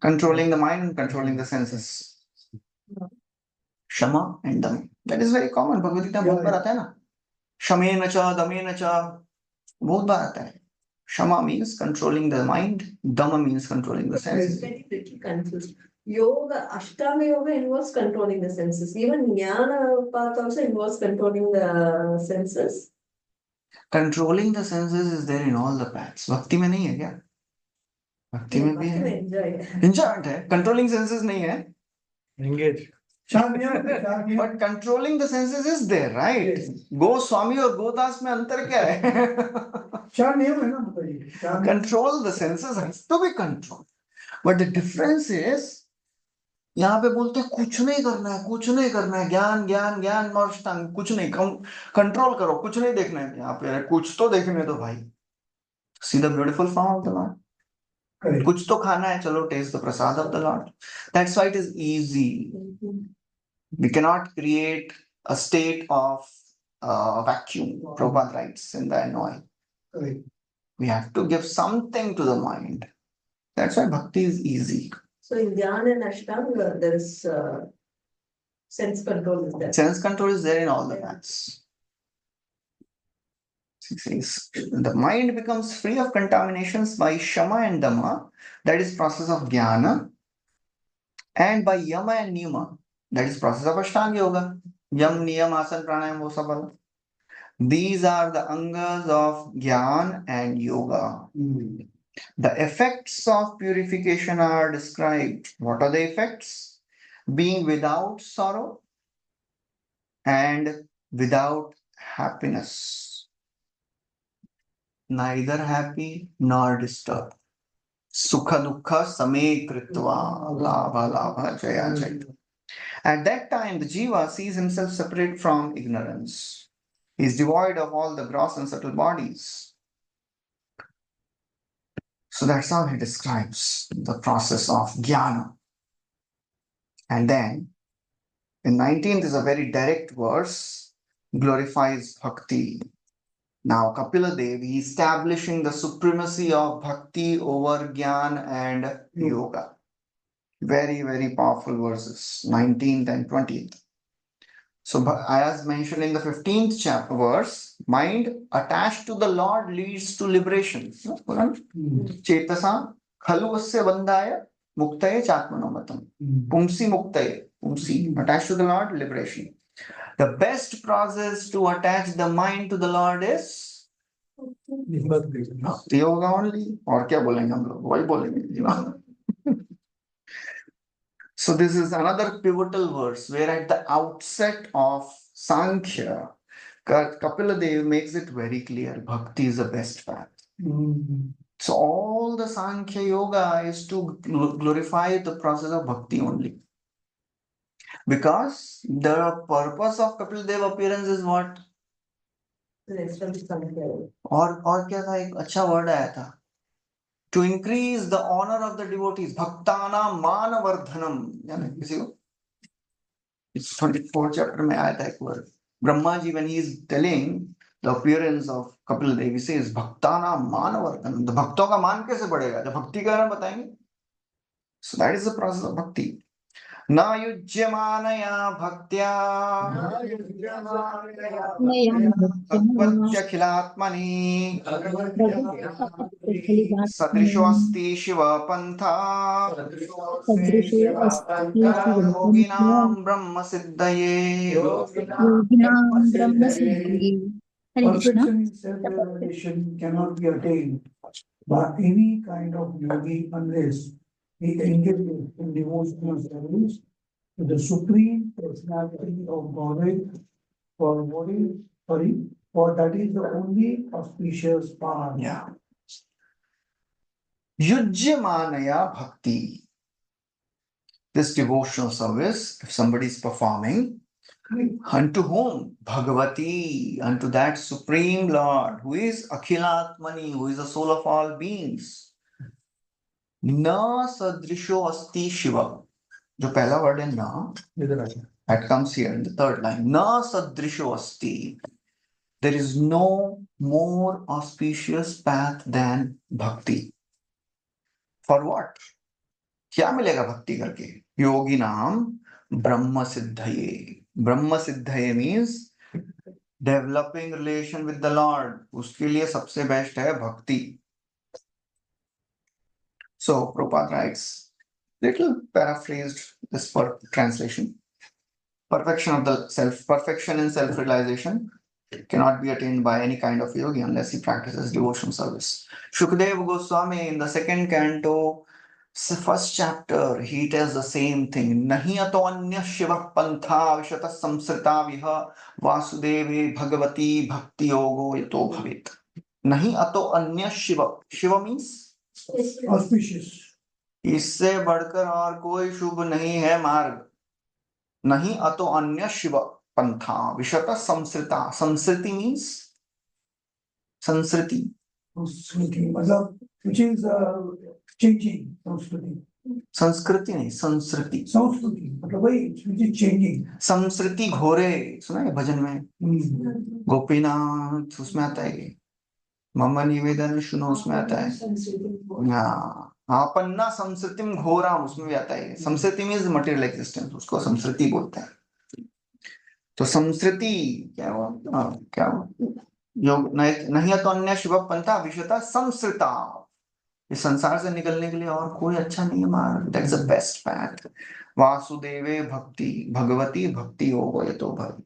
Controlling the mind and controlling the senses. Shama and dam. That is very common. Bhagavad Gita में बहुत बार आता है ना. शमेन च दमेन च बहुत बार आता है. Shama means controlling the mind, Dhamma means controlling the It's senses. very little confused. Yoga, Ashtanga yoga involves controlling the senses. Even Jnana path also involves controlling the senses. Controlling the senses is there in all the paths. Bhakti में नहीं है क्या? भक्ति में भी Bhakti है. में enjoy. Enjoyment है. Controlling senses नहीं है. Engage. चार नियम But controlling the senses is there, right? Yes. Goswami और गोदास में अंतर क्या है? चार नियम है ना बताइए चार नियम। Control the senses has to be controlled. But the difference is यहाँ पे बोलते हैं कुछ नहीं करना है, कुछ नहीं करना है, ज्ञान ज्ञान ज्ञान और अष्टांग, कुछ नहीं, कंट्रोल करो, कुछ नहीं देखना है. यहाँ पे कुछ तो देखने दो भाई. See the beautiful form of the Lord. Correct. कुछ तो खाना है, चलो taste the prasad of the Lord. That's why it is easy. We cannot create a state of vacuum. Prabhupada writes in the Annoy. Correct. We have to give something to the mind. That's why bhakti is easy. So in Dhyana and Ashtanga, there is sense control is there. Sense control is there in all the paths. It says, the mind becomes free of contaminations by Shama and Dhamma, that is process of Jnana, and by Yama and Niyama, that is process of Ashtanga Yoga. Yam, Niyam, Asana, Pranayam, wo sab wala. These are the angas of Jnana and Yoga. The effects of purification are described. What are the effects? Being without sorrow and without happiness. Neither happy nor disturbed. Sukha dukha same kritva labha labha jaya jaya. At that time, the jiva sees himself separate from ignorance. He is devoid of all the gross and subtle bodies. So that's how he describes the process of jnana. And then, in 19th is a very direct verse, glorifies bhakti. Now, Kapila Dev, he is establishing the supremacy of bhakti over jnana and yoga. Very, very powerful verses, 19th and 20th. So, as mentioned in the 15th chapter verse, mind attached to the Lord leads to liberation. Chetasa khaluvasya bandhaya muktaye chatmanomatam. Pumsi muktaye, pumsi, attached to the Lord, liberation. The best process to attach the mind to the Lord is Bhakti Yoga only. और क्या बोलेंगे हम लोग? वही बोलेंगे, you know. So this is another pivotal verse where at the outset of Sankhya, Kapila Dev makes it very clear, bhakti is the best path. So all the Sankhya Yoga is to glorify the process of bhakti only. Because the purpose of Kapila Dev appearance is what? और क्या था, एक अच्छा word आया था, to increase the honor of the devotees, bhaktana manavardhanam. यानी किसी को it's 24th chapter में आया था एक word. Brahma ji, when he is telling the appearance of Kapila Dev, he says bhaktana manavardhanam. The भक्तों का मान कैसे बढ़ेगा? जब भक्ति का नाम बताएंगे. So that is the process of bhakti. न युज्यमानया भक्त्या भगवत्यखिलात्मनि सदृशोऽस्ति शिव पन्था योगिनां ब्रह्म सिद्धये. Perfection in self-realization cannot be attained by any kind of yogi unless he engages in devotional service to the supreme personality of Godhead for that is the only auspicious path. Yeah. Yujyamanaya bhakti. This devotional service, if somebody is performing, unto whom? Bhagavati, unto that Supreme Lord, who is Akhilatmani, who is the soul of all beings. Na sadrisho asti Shiva. जो पहला word है ना, that comes here in the third line. Na sadrisho asti. There is no more auspicious path than bhakti. For what? क्या मिलेगा भक्ति करके? योगी नाम ब्रह्म सिद्धये. ब्रह्म सिद्धये means developing relation with the Lord. उसके लिए सबसे बेस्ट है भक्ति. So Prabhupada writes, little paraphrased this translation. Perfection of the self, perfection in self-realization cannot be attained by any kind of yogi unless he practices devotional service. Shukadeva Goswami in the second canto, first chapter, he tells the same thing. Nahi ato anya shiva pantha vishata samsrita viha vasudeve bhagavati bhakti yogo yato bhavit. Nahi ato anya shiva. Shiva means? Auspicious. इससे बढ़कर और कोई शुभ नहीं है मार्ग. नहीं अतो अन्य शिव पंथा विशत संसृता. संसृति means संस्कृति. Sanskrit, मतलब which is changing. Sanskrit. संस्कृति नहीं, संस्कृति. Sanskrit, मतलब वही which is changing. संस्कृति घोरे सुना है भजन में. गोपीनाथ उसमें आता है. मम निवेदन सुनो उसमें आता है. हाँ, आपन्ना संस्कृतिम घोरा उसमें भी आता है. संस्कृति मीन्स मटेरियल एग्जिस्टेंस, उसको संस्कृति बोलते हैं. तो संस्कृति क्या हुआ? क्या हुआ? योग नहीं तो अन्य शिव पंथा विशता संस्कृता. इस संसार से निकलने के लिए और कोई अच्छा नहीं है मार्ग. That's the best path. वासुदेवे भक्ति भगवती भक्ति योगो यतो भव.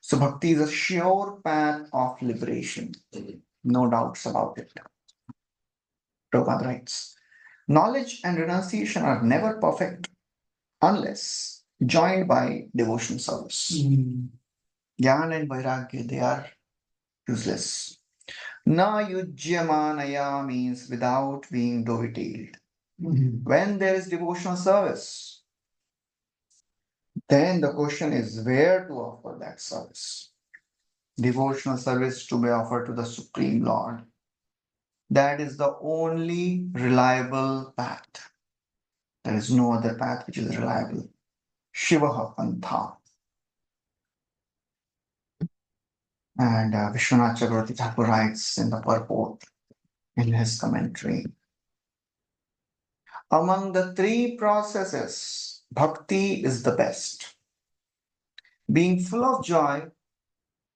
So bhakti is a sure path of liberation. No doubts about it. Prabhupada writes, knowledge and renunciation are never perfect unless joined by devotional service. Jnana and vairagya, they are useless. Na yujyamanaya means without being dovetailed. When there is devotional service, then the question is where to offer that service. Devotional service to be offered to the Supreme Lord. That is the only reliable path. There is no other path which is reliable. Shivaha Pantha. And Vishwanath Chakravarti Thakur writes in the purport in his commentary. Among the three processes, bhakti is the best. Being full of joy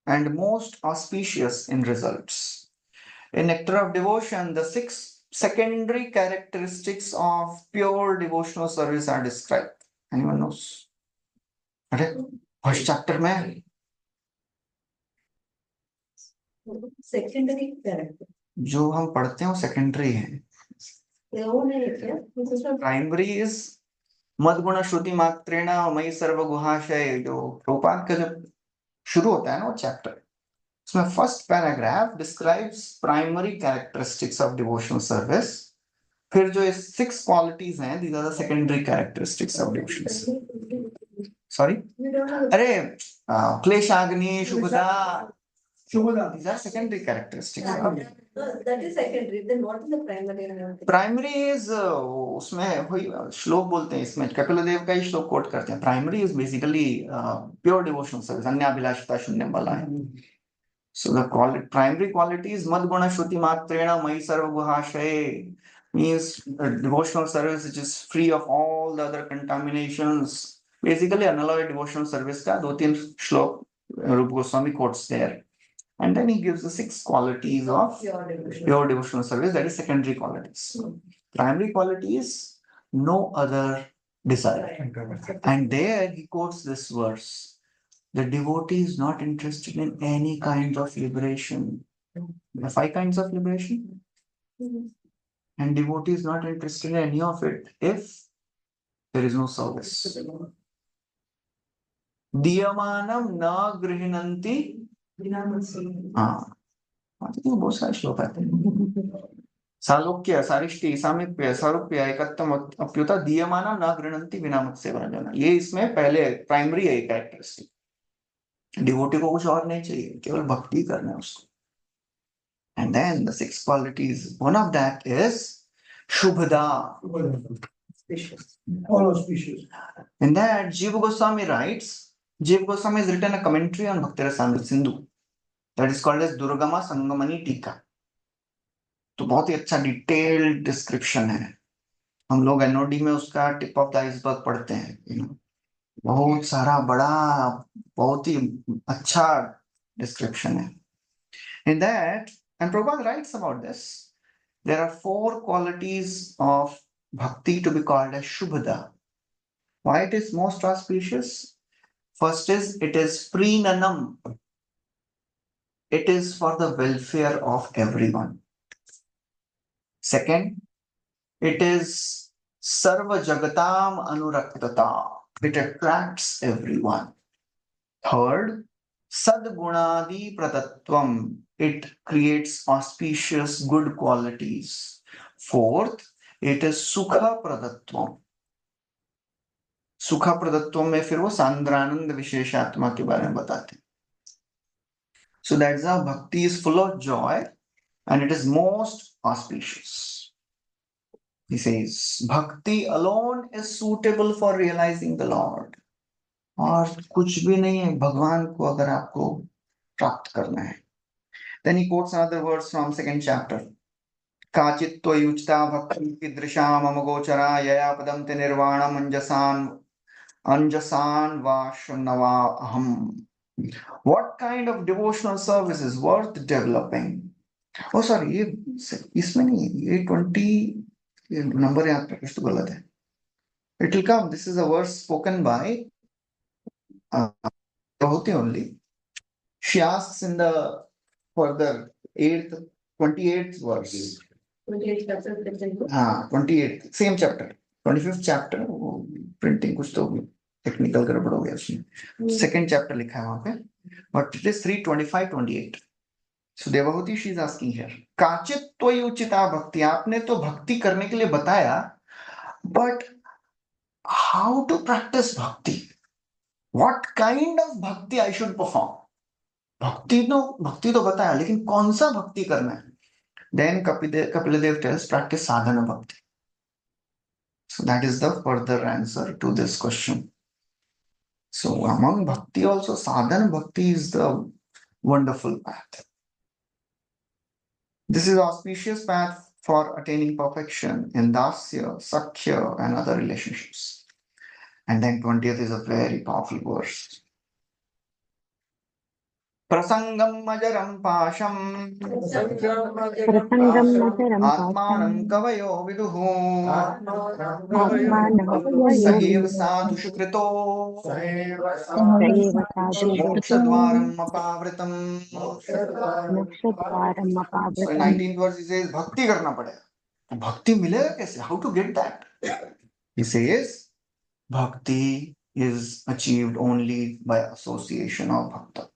and most auspicious in results. In Nectar of Devotion, the 6 secondary characteristics of pure devotional service are described. Anyone knows? First chapter mein Secondary character. जो हम पढ़ते हैं वो secondary है. Primary is मदगुण श्रुति मात्रेण मयि सर्व गुहाशय. जो प्रभुपाद का जब शुरू होता है ना वो चैप्टर, उसमें first paragraph describes primary characteristics of devotional service. फिर जो 6 क्वालिटीज हैं, these are the secondary characteristics of devotional. Sorry, अरे क्लेशाग्नि Shubhada, these are secondary characteristics. That is secondary. Then what is the primary? Primary is उसमें वही श्लोक बोलते हैं. इसमें कपिलदेव का ही श्लोक कोट करते हैं. Primary is basically pure devotional service. अन्याभिलाषिता शून्यम बलाय. So the primary quality is मद गुण श्रुति मात्रेण मयि सर्व गुहाशय, means devotional service which is free of all the other contaminations. Basically unalloyed devotional service का 2-3 श्लोक रूप Goswami quotes there. And then he gives the 6 qualities of pure devotional service, that is secondary qualities. Primary quality is no other desire. And there he quotes this verse. The devotee is not interested in any kind of liberation. The 5 kinds of liberation. And devotee is not interested in any of it if there is no service. Diyamanam na grihinanti. बहुत सारे श्लोक आते हैं. सालोक्य सारिष्टि सामीप्य सारूप्य एकत्वम अप्युता दीयमानम न गृह्णन्ति विना मत्सेवनजन. ये इसमें पहले प्राइमरी है कैरेक्टरिस्टिक. डिवोटी को कुछ और नहीं चाहिए, केवल भक्ति करना है उसको. And then the 6 qualities, one of that is शुभदा. All auspicious. In that, Jiva Goswami writes, Jiva Goswami has written a commentary on Bhakti Rasamrita Sindhu that is called as Durgama Sangamani Tika. तो बहुत ही अच्छा detailed description है. हम लोग NOD में उसका tip of the iceberg पढ़ते हैं. बहुत सारा बड़ा, बहुत ही अच्छा डिस्क्रिप्शन है. In that, and Prabhupada writes about this, there are 4 qualities of bhakti to be called as Shubhada. Why it is most auspicious? First is, it is Prenanam. It is for the welfare of everyone. Second, it is Sarva Jagatam Anuraktata. It attracts everyone. Third, Sadgunadi Pratatvam. It creates auspicious good qualities. Fourth, it is Sukha Pradatvam. सुखा प्रदत्व में फिर वो सांद्रानंद विशेषात्मा के बारे में बताते हैं. So that's how bhakti is full of joy and it is most auspicious. He says, bhakti alone is suitable for realizing the Lord. और कुछ भी नहीं है भगवान को अगर आपको प्राप्त करना है. Then he quotes another verse from second chapter. काचित् त्वयुचिता भक्ति कीदृशा मम गोचरा यया पदं ते निर्वाणम् अंजसान वाशनवा aham. What kind of devotional service is worth developing? Oh, sorry, इसमें नहीं, ये 20 number यहाँ पे कुछ तो गलत है. It will come. This is a verse spoken by Bhakti only. She asks in the further 28th verse. 28th, same chapter. 25th chapter, printing कुछ तो टेक्निकल गड़बड़ हो गया उसमें. Second chapter लिखा है वहां पे, but it is 3:25-28. So Devahuti she is asking here. काचित् त्वयुचिता भक्ति, आपने तो भक्ति करने के लिए बताया, but how to practice bhakti? What kind of bhakti I should perform? भक्ति तो बताया, लेकिन कौन सा भक्ति करना है? Then Kapila tells practice sadhana bhakti. So that is the further answer to this question. So among bhakti also sadhana bhakti is the wonderful path. This is auspicious path for attaining perfection in dasya, sakhya and other relationships. And then 20th is a very powerful verse. Prasangam majaram pasham atmanam kavayo viduhu saev sadhushu krito mokshadvaram apavritam. So in 19th verse he says bhakti karna padega. Bhakti milega kaise? How to get that? He says bhakti is achieved only by association of bhakta.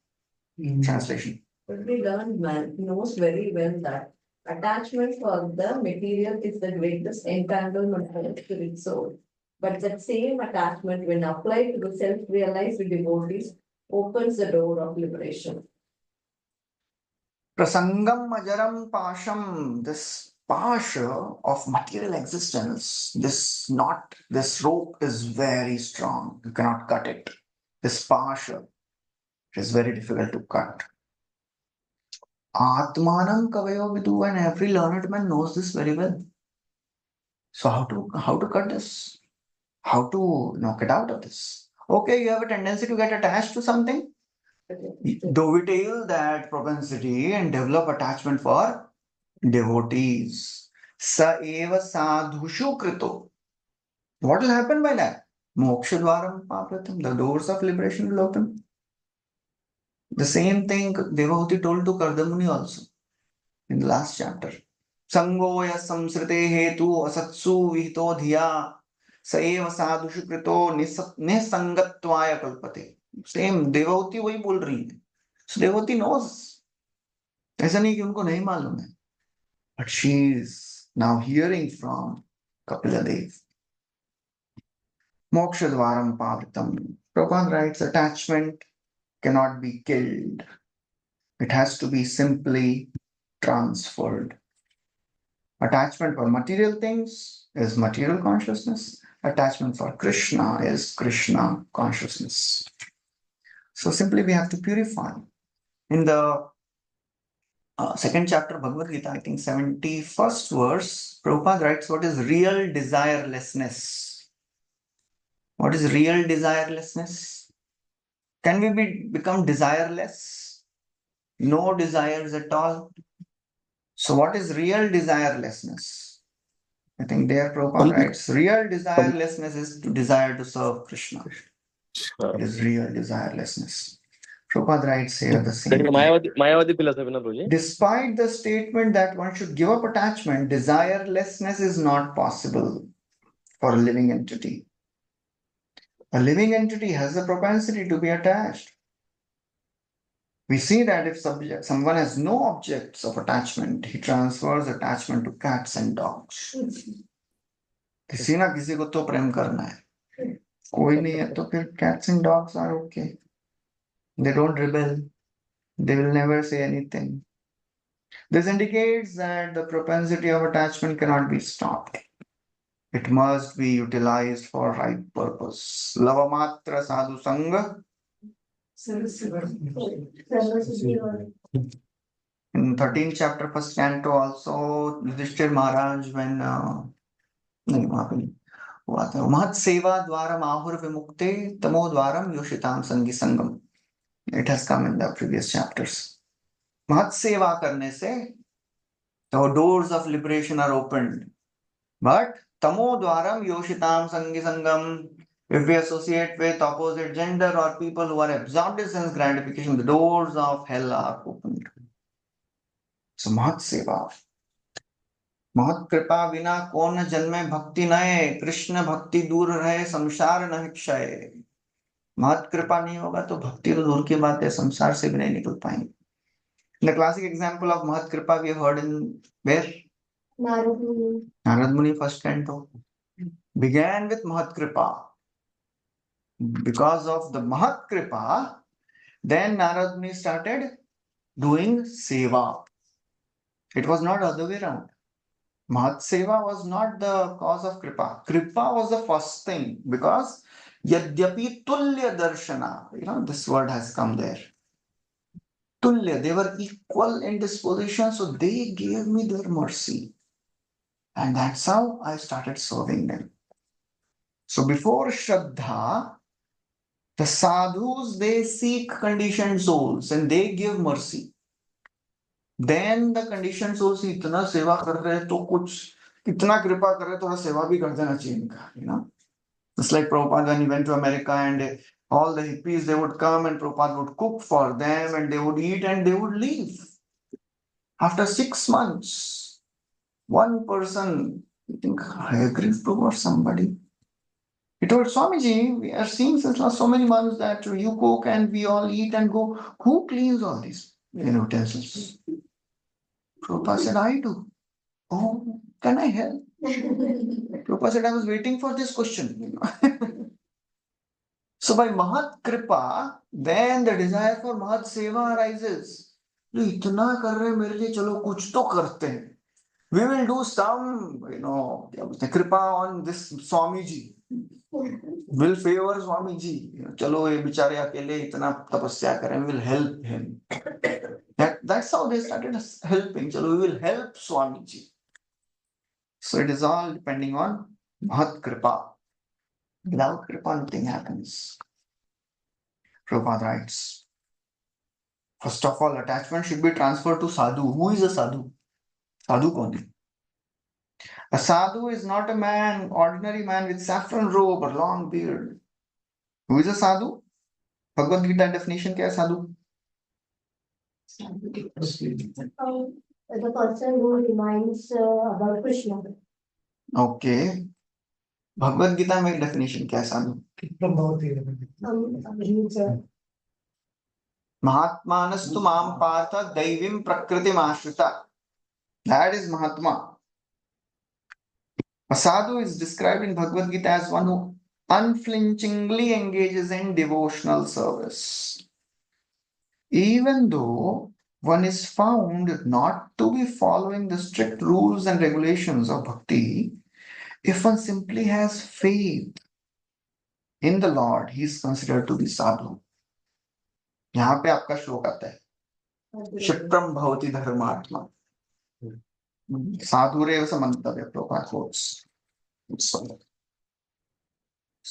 Translation. But we learn man knows very well that attachment for the material is the greatest entanglement for the spirit soul. But that same attachment, when applied to the self-realized devotees, opens the door of liberation. Prasangam majaram pasham, this pasha of material existence, this knot, this rope is very strong. You cannot cut it. This pasha is very difficult to cut. Atmanam kavayo vidu, and every learned man knows this very well. So how to cut this? How to knock it out of this? Okay, you have a tendency to get attached to something. Dovetail that propensity and develop attachment for devotees. Sa eva sadhushu krito. What will happen by that? Mokshadvaram papratam. The doors of liberation will open. The same thing Devahuti told to Kardamuni also in the last chapter. Sangoya samsrite hetu asatsu vihito dhiya saeva sadhushu krito nisangatvaya kalpate. Same Devahuti वही बोल रही है. So Devahuti knows. ऐसा नहीं कि उनको नहीं मालूम है. But she is now hearing from Kapila Dev. Mokshadvaram pavritam. Prabhupada writes, attachment cannot be killed. It has to be simply transferred. Attachment for material things is material consciousness. Attachment for Krishna is Krishna consciousness. So simply we have to purify. In the second chapter of Bhagavad Gita, I think 71st verse, Prabhupada writes, what is real desirelessness? What is real desirelessness? Can we become desireless? No desires at all? So what is real desirelessness? I think there Prabhupada writes, real desirelessness is to desire to serve Krishna. It is real desirelessness. Prabhupada writes here the same thing. मायावादी philosophy ना प्रभु जी? Despite the statement that one should give up attachment, desirelessness is not possible for a living entity. A living entity has the propensity to be attached. We see that if someone has no objects of attachment, he transfers attachment to cats and dogs. किसी ना किसी को तो प्रेम करना है, कोई नहीं है तो फिर cats and dogs are okay. They don't rebel. They will never say anything. This indicates that the propensity of attachment cannot be stopped. It must be utilized for right purpose. Lavamatra sadhu sangha. In 13th chapter, first canto, also Yudhishthir Maharaj, when Mahat Seva Dwaram Ahur Vimukte Tamo Dwaram Yoshitam Sangi Sangam. It has come in the previous chapters. Mahat Seva karne se the doors of liberation are opened. But Tamo Dwaram Yoshitam Sangi Sangam, if we associate with opposite gender or people who are absorbed in sense gratification, the doors of hell are opened. So Mahat Seva. Mahat Kripa Vina Kon Janme Bhakti Naye, Krishna Bhakti Dur Rahe, Samsar Nahi Kshaye. Mahat Kripa नहीं होगा तो भक्ति तो दूर की बात है, संसार से भी नहीं निकल पाएंगे. The classic example of Mahat Kripa we have heard in where? Narad Muni first canto. Began with Mahat Kripa. Because of the Mahat Kripa, then Narad Muni started doing Seva. It was not other way around. Mahat Seva was not the cause of Kripa. Kripa was the first thing because Yadyapi Tulya Darshana, this word has come there. Tulya, they were equal in disposition, so they gave me their mercy. And that's how I started serving them. So before Shraddha, the sadhus, they seek conditioned souls and they give mercy. Then the conditioned souls इतना सेवा कर रहे हैं तो कुछ इतना कृपा कर रहे हैं थोड़ा सेवा भी कर देना चाहिए इनका, It's like Prabhupada when he went to America and all the hippies, they would come and Prabhupada would cook for them and they would eat and they would leave. After 6 months, one person, I think Hayagriv Prabhu or somebody, he told Swamiji, we are seeing since last so many months that you cook and we all eat and go. Who cleans all these utensils? Prabhupada said, I do. Oh, can I help? Prabhupada said, I was waiting for this question. So by Mahat Kripa, then the desire for Mahat Seva arises. इतना कर रहे मेरे लिए चलो कुछ तो करते हैं. We will do some, kripa on this Swamiji. Will favor Swamiji. चलो ये बेचारे अकेले इतना तपस्या करें, we will help him. That's how they started helping. चलो, we will help Swamiji. So it is all depending on Mahat Kripa. Without Kripa, nothing happens. Prabhupada writes, first of all, attachment should be transferred to sadhu. Who is a sadhu? Sadhu kaun hai? A sadhu is not a man, ordinary man with saffron robe or long beard. Who is a sadhu? Bhagavad Gita definition kya hai sadhu? The person who reminds about Krishna. Okay. Bhagavad Gita में definition क्या है साधु? महात्मानस्तु माम पार्थ दैवीं प्रकृतिम आश्रिता. That is Mahatma. A sadhu is described in Bhagavad Gita as one who unflinchingly engages in devotional service. Even though one is found not to be following the strict rules and regulations of bhakti, if one simply has faith in the Lord, he is considered to be sadhu. यहाँ पे आपका श्लोक आता है, क्षिप्रम भवति धर्मात्मा. Sadhurev samantavya, Prabhupada quotes. So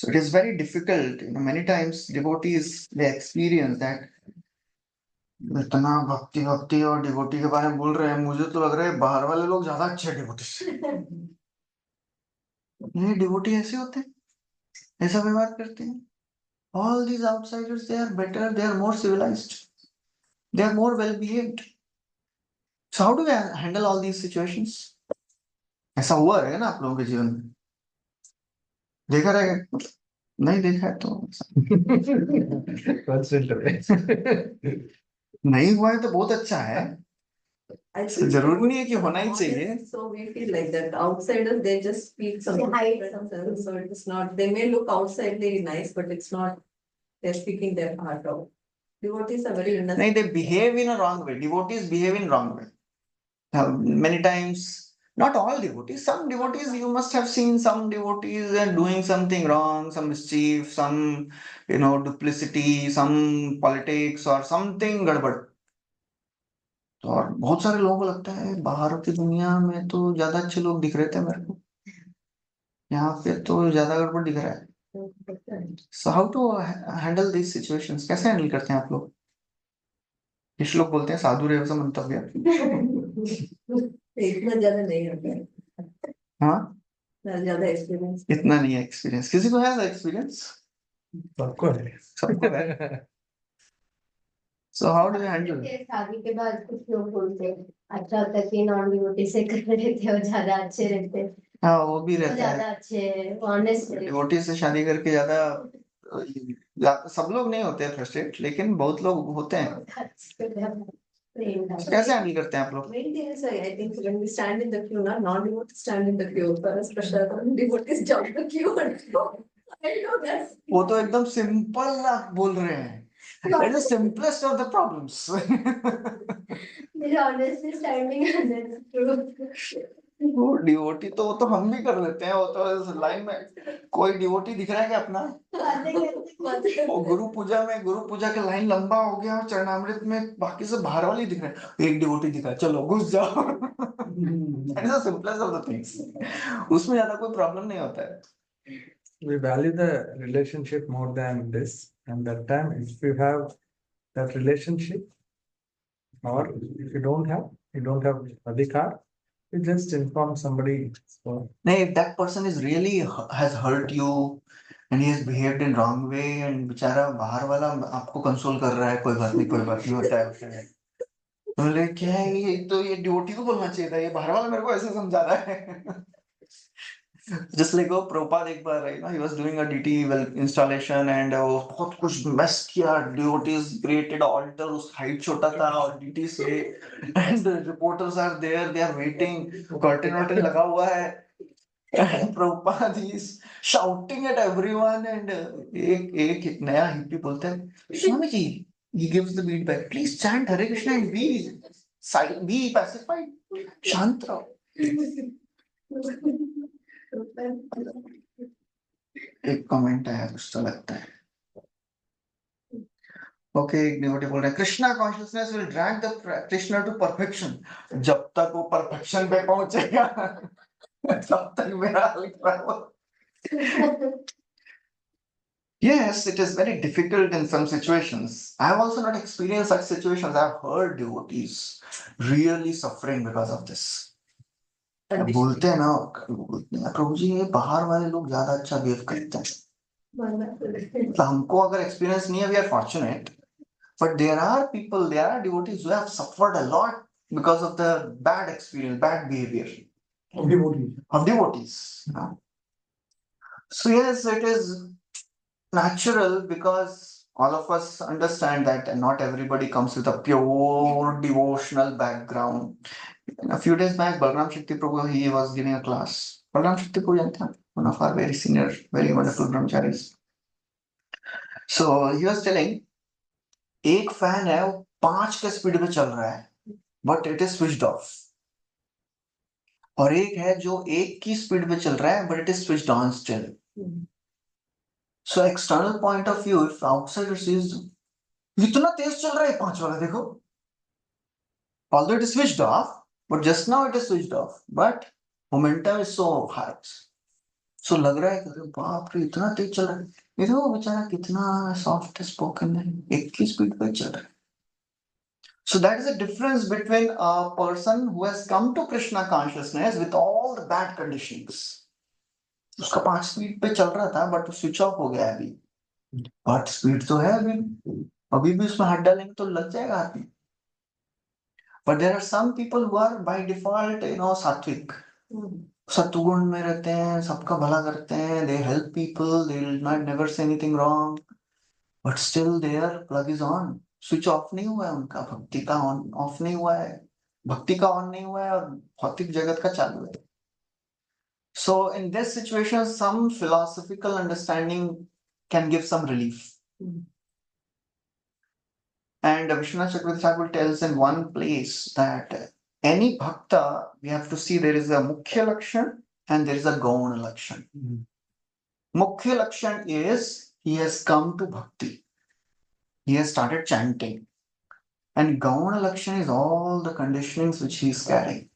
it is very difficult. Many times devotees, they experience that इतना भक्ति भक्ति और डिवोटी के बारे में बोल रहे हैं, मुझे तो लग रहा है बाहर वाले लोग ज्यादा अच्छे डिवोटी से। ये डिवोटी ऐसे होते हैं, ऐसा व्यवहार करते हैं। All these outsiders, they are better, they are more civilized, they are more well behaved. So how do we handle all these situations? ऐसा हुआ है ना आप लोगों के जीवन में? देखा रहेगा, नहीं देखा है तो नहीं हुआ है तो बहुत अच्छा है। I think जरूरी नहीं है कि होना ही चाहिए। So we feel like that outsiders, they just speak something. They hide something. So it's not, they may look outsidely nice, but it's not, they're speaking their heart out. Devotees are very innocent. नहीं, they behave in a wrong way. Devotees behave in wrong way. Many times, not all devotees, some devotees, you must have seen some devotees are doing something wrong, some mischief, some, duplicity, some politics or something गड़बड़। तो और बहुत सारे लोगों को लगता है बाहर की दुनिया में तो ज्यादा अच्छे लोग दिख रहे थे मेरे को, यहाँ पे तो ज्यादा गड़बड़ दिख रहा है। So how to handle this situations, कैसे हैंडल करते हैं आप लोग? कुछ लोग बोलते हैं साधु रेव से मंतव्य। इतना ज्यादा नहीं होता है, हाँ, ज्यादा एक्सपीरियंस। इतना नहीं है एक्सपीरियंस, किसी को है एक्सपीरियंस? सबको है। So how do you handle? शादी के बाद कुछ लोग बोलते हैं अच्छा होता है कि नॉन डिवोटी से कर रहते हो, ज्यादा अच्छे रहते हैं। हाँ, वो भी रहता ज्यादा है, अच्छे ऑनेस्ट। डिवोटी से शादी करके सब लोग नहीं होते फ्रस्ट्रेट, लेकिन बहुत लोग होते हैं। कैसे हैंडल करते हैं आप लोग? Main thing is, I think when we stand in the queue, not non-devotees stand in the queue. For us, Prashadam, devotees jump the queue and go. I know that's. वो तो एकदम सिंपल आप बोल रहे हैं, It's the simplest of the problems. They're honestly standing and that's true. वो devotee तो वो तो हम भी कर लेते हैं, वो तो इस लाइन में कोई डिवोटी दिख रहा है क्या अपना? वो गुरु पूजा के लाइन लंबा हो गया और चरणामृत में बाकी सब बाहर वाले दिख रहे हैं, एक डिवोटी दिखा, चलो घुस जाओ। It's the simplest of the things. उसमें ज्यादा कोई प्रॉब्लम नहीं होता है। We value the relationship more than this, and that time if you have that relationship, or if you don't have adhikar, you just inform somebody. So नहीं, if that person is really has hurt you and he has behaved in wrong way and बेचारा बाहर वाला आपको console कर रहा है, कोई बात नहीं होता है, बोले क्या है ये, तो ये ड्यूटी को बोलना चाहिए था, ये बाहर वाला मेरे को ऐसे समझा रहा है। Just like Prabhupada एक बार, he was doing a DT well installation and वो बहुत कुछ mess किया, devotees created altar, उस height छोटा था और DT से, and the reporters are there, they are waiting, curtain लगा हुआ है, and Prabhupada is shouting at everyone and एक नया hippie बोलता है, Swami ji, he gives the feedback, please chant Hare Krishna and be pacified, शांत रहो। एक कमेंट आया कुछ तो लगता है। ओके, एक डिवोटी बोल रहे हैं Krishna consciousness will drag the practitioner to perfection. जब तक वो परफेक्शन पे पहुंचेगा तब तक मेरा हाल खराब हो। Yes, it is very difficult in some situations. I have also not experienced such situations. I have heard devotees really suffering because of this. बोलते हैं ना, प्रभु जी ये बाहर वाले लोग ज्यादा अच्छा बिहेव करते हैं। तो हमको अगर एक्सपीरियंस नहीं है, we are fortunate, but there are devotees who have suffered a lot because of the bad experience, bad behaviour of devotees. So yes, it is natural because all of us understand that not everybody comes with a pure devotional background. A few days back, Balram Shakti Prabhu, he was giving a class. Balram Shakti Prabhu, one of our very senior, very wonderful brahmacharis. So he was telling, एक fan है वो 5 के speed पे चल रहा है, but it is switched off, और एक है जो 1 की स्पीड पे चल रहा है, but it is switched on still. So external point of view, if outsider sees इतना तेज चल रहा है 5 वाला, देखो, although it is switched off, but just now it is switched off, but momentum is so high. So लग रहा है कि बाप रे इतना तेज चल रहा है, ये देखो बेचारा कितना सॉफ्ट स्पोकन है, 1 की स्पीड पे चल रहा है. So that is the difference between a person who has come to Krishna consciousness with all the bad conditionings. उसका 5 स्पीड पे चल रहा था बट स्विच ऑफ हो गया है अभी, बट स्पीड तो है अभी भी उसमें हाथ डालेंगे तो लग जाएगा आदमी. But there are some people who are by default, सात्विक, सत्वगुण में रहते हैं, सबका भला करते हैं, they help people, they will not never say anything wrong, but still their plug is on, switch off नहीं हुआ है उनका, भक्ति का ऑन ऑफ नहीं हुआ है, भक्ति का ऑन नहीं हुआ है और भौतिक जगत का चालू है. So in this situation, some philosophical understanding can give some relief. And Vishwanath Chakravarti Thakur tells in one place that any bhakta, we have to see there is a mukhya lakshan and there is a gauna lakshan. Mukhya lakshan is he has come to bhakti. He has started chanting. And gauna lakshan is all the conditionings which he is carrying.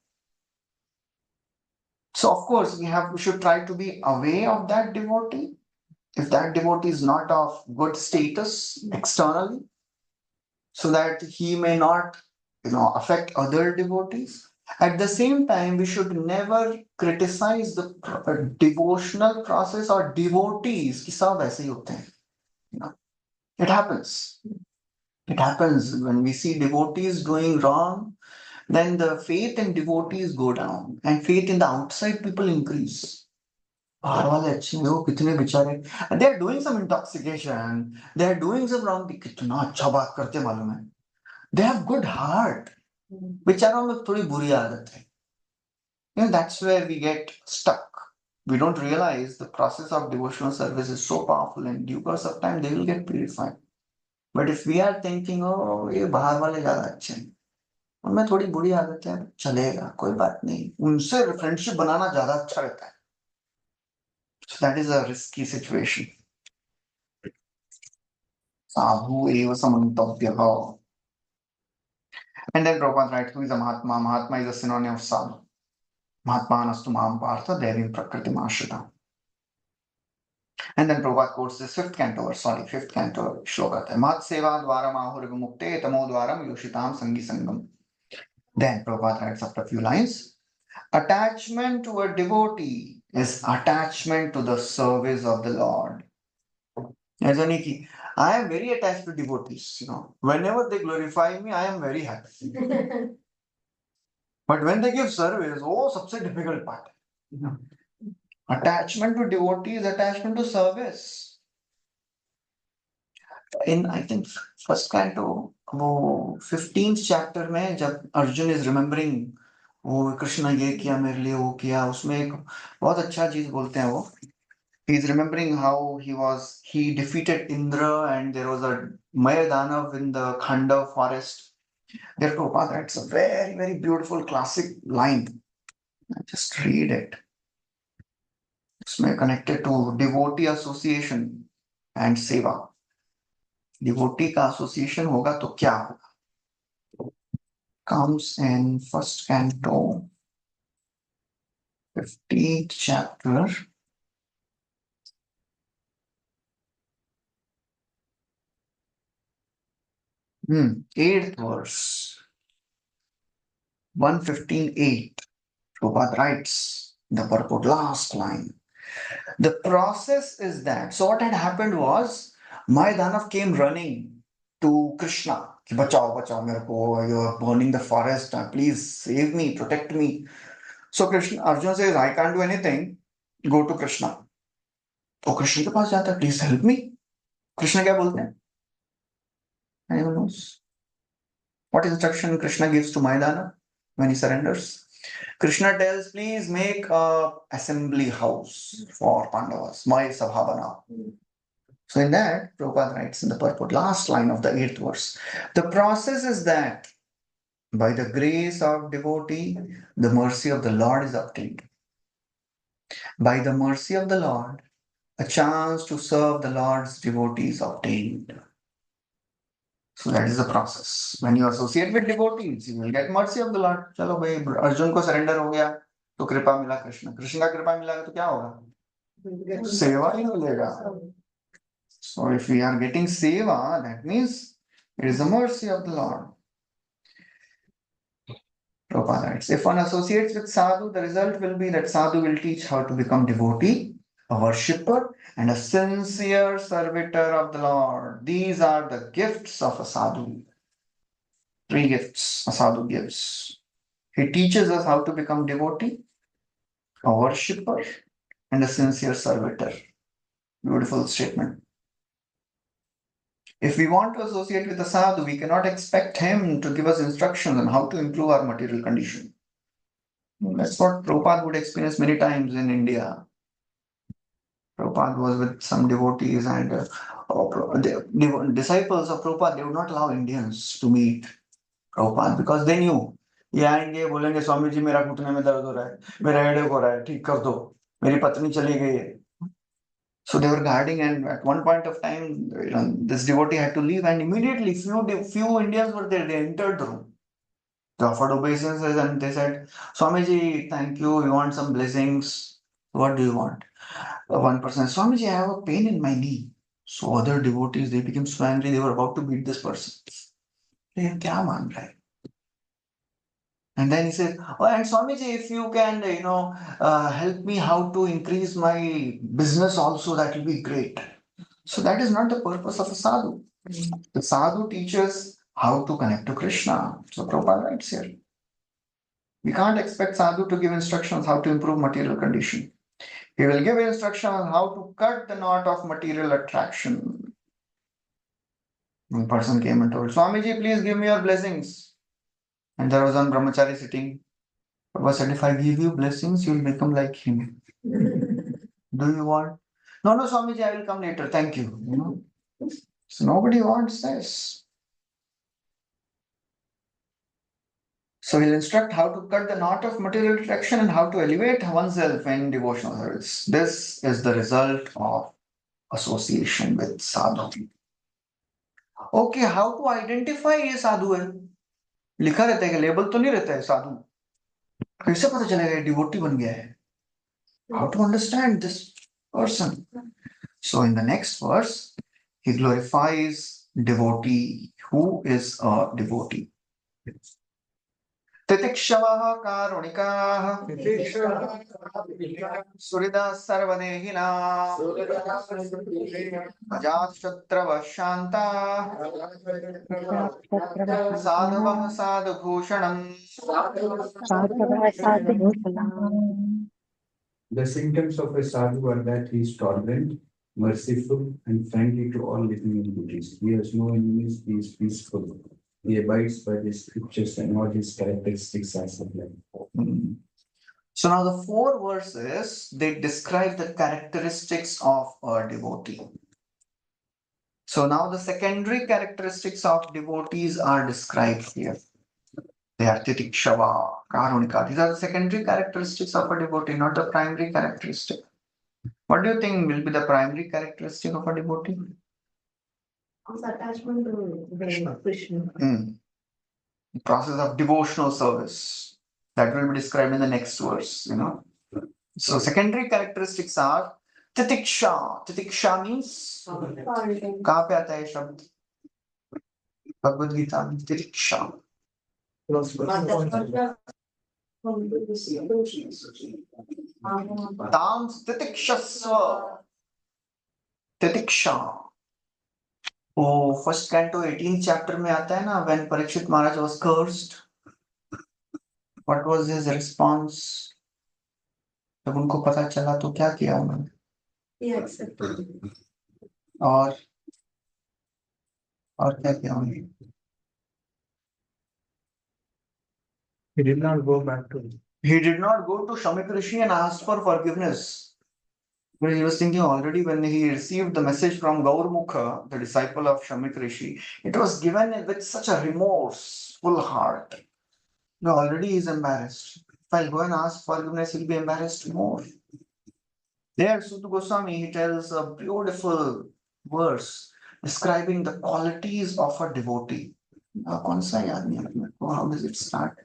So of course we should try to be aware of that devotee. If that devotee is not of good status externally, so that he may not, affect other devotees. At the same time, we should never criticize the devotional process or devotees. कि सब ऐसे ही होते हैं. It happens. It happens when we see devotees doing wrong, then the faith in devotees go down and faith in the outside people increase. बाहर वाले अच्छे हैं, वो कितने बेचारे, they are doing some intoxication, they are doing some wrong, कितना अच्छा बात करते मालूम है, they have good heart, बेचारों में थोड़ी बुरी आदत है. That's where we get stuck. We don't realize the process of devotional service is so powerful, and due course of time they will get purified. But if we are thinking, oh ये बाहर वाले ज्यादा अच्छे हैं, उनमें थोड़ी बुरी आदत है, चलेगा कोई बात नहीं, उनसे फ्रेंडशिप बनाना ज्यादा अच्छा रहता है. So that is a risky situation. Sadhu eva samantavyaha. And then Prabhupada writes, who is a Mahatma? Mahatma is a synonym of Sadhu. Mahatmanastu mam partha devim prakriti ashrita. And then Prabhupada quotes this fifth canto shloka. Mahat seva dvaram ahur vimukte tamo dvaram yoshitam sangi sangam. Then Prabhupada writes after a few lines, attachment to a devotee is attachment to the service of the Lord. I am very attached to devotees, whenever they glorify me, I am very happy. But when they give service, सबसे difficult part. Attachment to devotee is attachment to service. In, I think, first canto, वो 15th chapter में जब Arjun is remembering, वो कृष्ण ये किया मेरे लिए, वो किया, उसमें एक बहुत अच्छा चीज बोलते हैं वो. He is remembering how he defeated Indra and there was a Maya Danav in the Khanda forest. Therefore, Prabhupada, it's a very, very beautiful classic line. Just read it. It's connected to devotee association and seva. Devotee का association होगा तो क्या होगा? Comes in first canto, 15th chapter. Eighth verse, 115.8. Prabhupada writes the purport, last line. The process is that. So what had happened was, Mayadanav came running to Krishna. कि बचाओ बचाओ मेरे को, you are burning the forest, please save me, protect me. So Arjuna says, I can't do anything, go to Krishna. तो कृष्ण के पास जाता है, please help me. Krishna क्या बोलते हैं? Anyone knows? What instruction Krishna gives to Mayadana when he surrenders? Krishna tells, please make a assembly house for Pandavas, Maya Sabhavana. So in that, Prabhupada writes in the purport, last line of the 8th verse, the process is that by the grace of devotee, the mercy of the Lord is obtained. By the mercy of the Lord, a chance to serve the Lord's devotee is obtained. So that is the process. When you associate with devotees, you will get mercy of the Lord. चलो भाई अर्जुन को surrender हो गया तो कृपा मिला कृष्ण का कृपा मिला तो क्या होगा? सेवा ही मिलेगा. So if we are getting seva, that means it is the mercy of the Lord. Prabhupada writes, if one associates with sadhu, the result will be that sadhu will teach how to become devotee, a worshipper, and a sincere servitor of the Lord. These are the gifts of a sadhu. 3 gifts a sadhu gives. He teaches us how to become devotee, a worshipper, and a sincere servitor. Beautiful statement. If we want to associate with a sadhu, we cannot expect him to give us instructions on how to improve our material condition. That's what Prabhupada would experience many times in India. Prabhupada was with some devotees and the disciples of Prabhupada, they would not allow Indians to meet Prabhupada because they knew ये आएंगे बोलेंगे स्वामी जी मेरा घुटने में दर्द हो रहा है मेरा हेडेक हो रहा है ठीक कर दो मेरी पत्नी चली गई है. So they were guarding, and at one point of time, this devotee had to leave, and immediately few Indians were there. They entered the room. They offered obeisances, and they said, "Swamiji, thank you. We want some blessings. What do you want?" One person, "Swamiji, I have a pain in my knee." So other devotees, they became so angry. They were about to beat this person. "ये क्या मान रहा है?" And then he said, "Oh, and Swamiji, if you can, help me how to increase my business also, that will be great." So that is not the purpose of a sadhu. The sadhu teaches how to connect to Krishna. So Prabhupada writes here. We can't expect sadhu to give instructions how to improve material condition. He will give instruction on how to cut the knot of material attraction. One person came and told, "Swamiji, please give me your blessings." And there was one brahmachari sitting. Prabhupada said, "If I give you blessings, you'll become like him. Do you want?" "No, no, Swamiji, I will come later. Thank you." So nobody wants this. So he'll instruct how to cut the knot of material attraction and how to elevate oneself in devotional service. This is the result of association with sadhu. Okay, how to identify ये साधु है? लिखा रहता है कि label तो नहीं रहता है साधु. कैसे पता चलेगा ये डिवोटी बन गया है? How to understand this person? So in the next verse, he glorifies devotee. Who is a devotee? तितिक्षवः कारुणिकाः सुहृदः सर्वदेहिनाः अजातशत्रवः शान्ताः साधवः साधुभूषणम्. The symptoms of a sadhu are that he is tolerant, merciful, and friendly to all living entities. He has no enemies, he is peaceful. He abides by the scriptures and all his characteristics are sublime. So now the 4 verses, they describe the characteristics of a devotee. So now the secondary characteristics of devotees are described here. They are titikshava, karunika. These are the secondary characteristics of a devotee, not the primary characteristic. What do you think will be the primary characteristic of a devotee? His attachment to Krishna. The process of devotional service. That will be described in the next verse, So secondary characteristics are titiksha. Titiksha means कहाँ पे आता है शब्द? भगवद गीता में titiksha. ताम titikshasva. Titiksha. वो first canto 18th chapter में आता है ना, when Parikshit Maharaj was cursed, what was his response? जब उनको पता चला तो क्या किया उन्होंने? He accepted. और क्या किया उन्होंने? He did not go back to it. He did not go to Shamik Rishi and ask for forgiveness. But he was thinking already when he received the message from Gaurmukha, the disciple of Shamik Rishi, it was given with such a remorseful heart. Already he is embarrassed. If I'll go and ask forgiveness, he'll be embarrassed more. There, Suta Goswami, he tells a beautiful verse describing the qualities of a devotee. How does it start?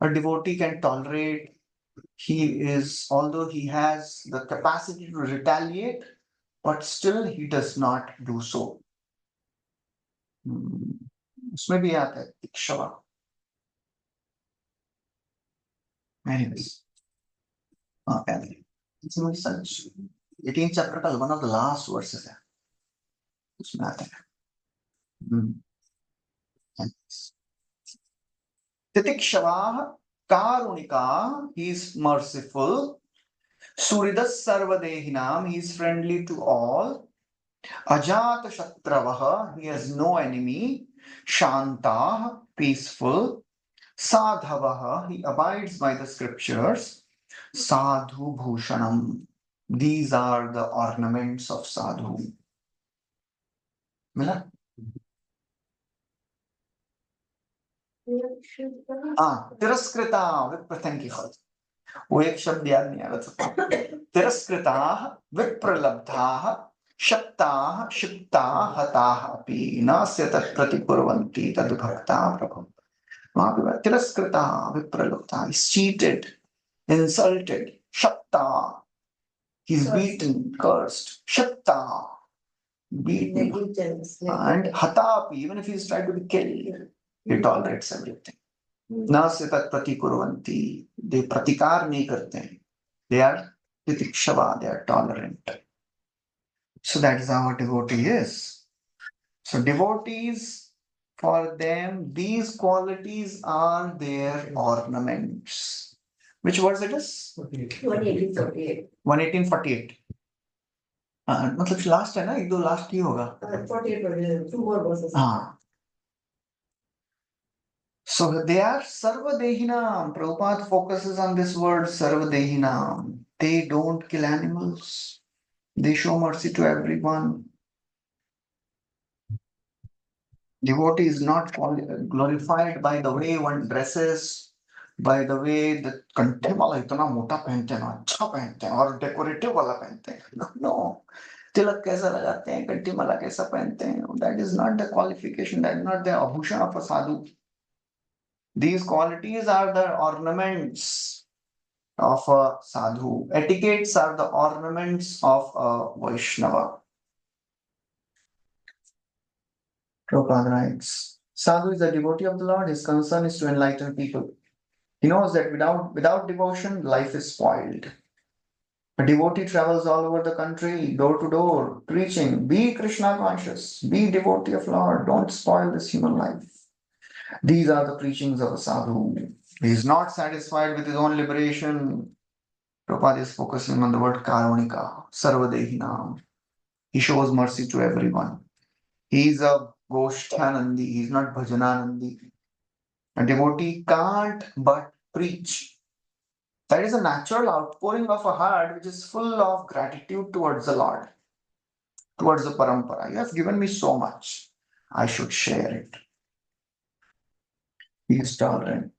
A devotee can tolerate. Although he has the capacity to retaliate, but still he does not do so. उसमें भी आता है तितिक्षवा. Anyways. Okay. It's not such 18th chapter का one of the last verses है. उसमें आता है. Anyways. Titikshavaha Karunika, he is merciful. Suridas Sarvadehinam, he is friendly to all. Ajata Shatravaha, he has no enemy. Shantah, peaceful. Sadhavaha, he abides by the scriptures. Sadhu Bhushanam, these are the ornaments of sadhu. मिला? तिरस्कृता विप्र, thank you. वो एक शब्द याद नहीं आ रहा था. तिरस्कृताः विप्रलब्धाः शक्ताः क्षिप्ताः हताः अपि नास्य तत् प्रतिकुर्वन्ति तद्भक्ता प्रभु. वहां पे तिरस्कृताः विप्रलब्धाः, is cheated, insulted. Shakta, he's beaten, cursed. Shakta, beaten. And hatapi, even if he's tried to be killed, he tolerates everything. Nasya tat pratikurvanti, they pratikar nahi karte hain. They are titikshava, they are tolerant. So that is how a devotee is. So devotees, for them, these qualities are their ornaments. Which verse it is? 1848. 1848. मतलब last है ना, एक दो last ही होगा. 48, 2 more verses. हाँ. So they are sarvadehinam. Prabhupada focuses on this word sarvadehinam. They don't kill animals. They show mercy to everyone. Devotee is not glorified by the way one dresses, by the way the कंठे वाला इतना मोटा पहनते हैं ना, अच्छा पहनते हैं और डेकोरेटिव वाला पहनते हैं. No. तिलक कैसा लगाते हैं, कंठी माला कैसा पहनते हैं. That is not the qualification. That is not the abhushan of a sadhu. These qualities are the ornaments of a sadhu. Etiquettes are the ornaments of a Vaishnava. Prabhupada writes, Sadhu is a devotee of the Lord. His concern is to enlighten people. He knows that without devotion, life is spoiled. A devotee travels all over the country, door to door, preaching, be Krishna conscious, be devotee of Lord, don't spoil this human life. These are the preachings of a sadhu. He is not satisfied with his own liberation. Prabhupada is focusing on the word karunika, sarvadehinam. He shows mercy to everyone. He is a Goshthanandi, he is not Bhajananandi. A devotee can't but preach. That is a natural outpouring of a heart which is full of gratitude towards the Lord, towards the parampara. You have given me so much. I should share it. He is tolerant.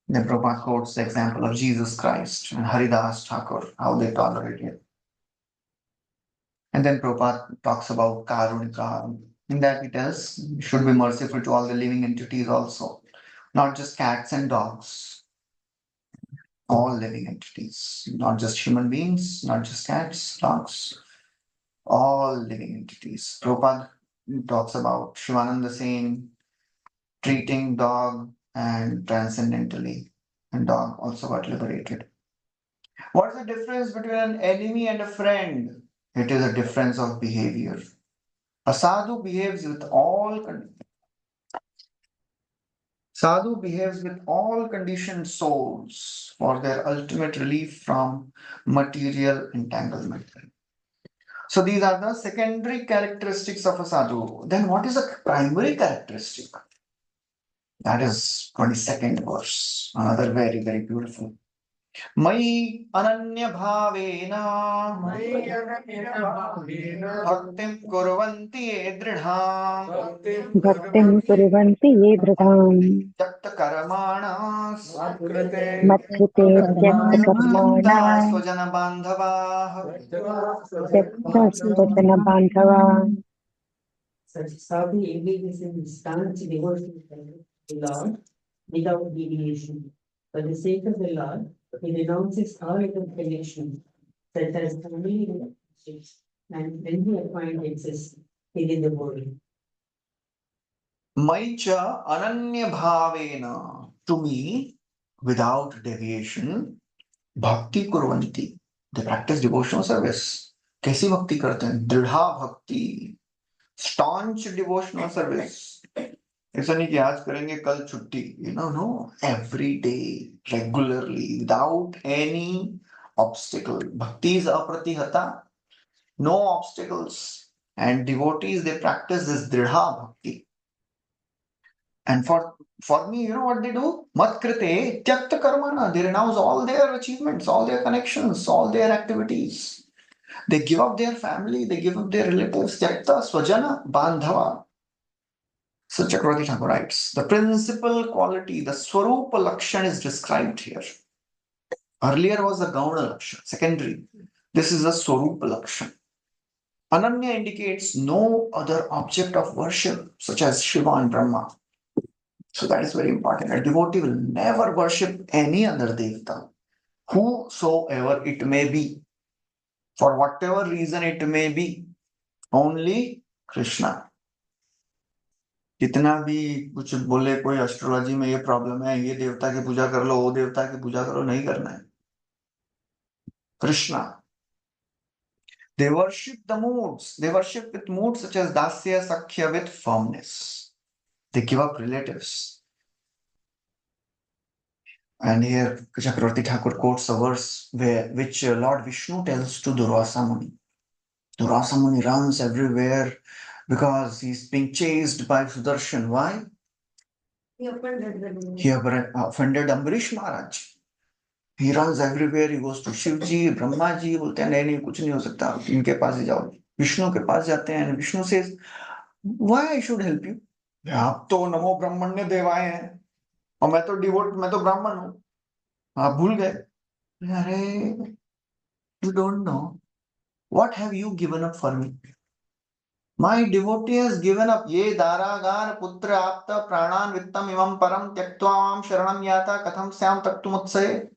Then Prabhupada quotes the example of Jesus Christ and Haridas Thakur, how they tolerated. And then Prabhupada talks about Karunika. In that he tells, you should be merciful to all the living entities also, not just cats and dogs. All living entities, not just human beings, not just cats, dogs, all living entities. Prabhupada talks about Shivananda saying, treating dog and transcendentally, and dog also got liberated. What is the difference between an enemy and a friend? It is a difference of behavior. A sadhu behaves with all conditioned souls for their ultimate relief from material entanglement. So these are the secondary characteristics of a sadhu. Then what is a primary characteristic? That is 22nd verse. Another very, very beautiful. Mai ananya bhavena bhaktim kurvanti ye dridham भक्तिं कुर्वन्ति ये दृढाम् त्यक्त कर्माणा मत्कृते त्यक्तकर्माणां स्वजन बांधवाः त्यक्ता स्वजनबान्धवान्. Such sadhu engages in staunch devotion to the Lord without deviation. For the sake of the Lord, he renounces all inclinations, such as family relationships and friendly acquaintances within the world. Maicha ananya bhavena, to me, without deviation, bhakti kurvanti. They practice devotional service. कैसी भक्ति करते हैं? दृढ़ा भक्ति, staunch devotional service. ऐसा नहीं कि आज करेंगे कल छुट्टी. No. Every day, regularly, without any obstacle. Bhakti is apratihata, no obstacles. And devotees, they practice this dridha bhakti. And for me, you know what they do? Mat krite tyakta karmana. They renounce all their achievements, all their connections, all their activities. They give up their family, they give up their relatives. Tyakta swajana bandhava. So Chakravarti Thakur writes, the principal quality, the Swarupa Lakshan is described here. Earlier was the Gauna Lakshan, secondary. This is the Swarupa Lakshan. Ananya indicates no other object of worship, such as Shiva and Brahma. So that is very important. A devotee will never worship any other devata, whosoever it may be, for whatever reason it may be, only Krishna. कितना भी कुछ बोले कोई astrology में ये problem है, ये देवता की पूजा कर लो, वो देवता की पूजा करो, नहीं करना है. Krishna. They worship the moods. They worship with moods such as dasya, sakhya, with firmness. They give up relatives. And here Chakravarti Thakur quotes a verse which Lord Vishnu tells to Durvasa Muni. Durvasa Muni runs everywhere because he's being chased by Sudarshan. Why? He offended Ambarish Maharaj. He runs everywhere. He goes to Shivji, Brahma ji. बोलते हैं नहीं कुछ नहीं हो सकता, इनके पास ही जाओ. विष्णु के पास जाते हैं. Vishnu says, why I should help you? आप तो नमो ब्राह्मण्य देवाय हैं और मैं तो ब्राह्मण हूँ. आप भूल गए. अरे, you don't know. What have you given up for me? My devotee has given up. Ye daragar putra apta pranan vittam imam param tyaktva mam sharanam yata katham syam taktumutsaye.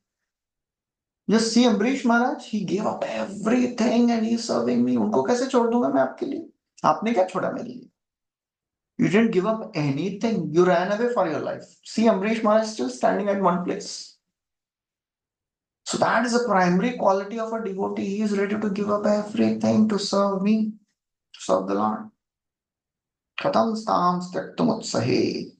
Just see Ambarish Maharaj, he gave up everything and he is serving me. उनको कैसे छोड़ दूंगा मैं आपके लिए? आपने क्या छोड़ा मेरे लिए? You didn't give up anything. You ran away for your life. See Ambarish Maharaj still standing at one place. So that is a primary quality of a devotee. He is ready to give up everything to serve me, to serve the Lord. Katam stam staktumutsahe.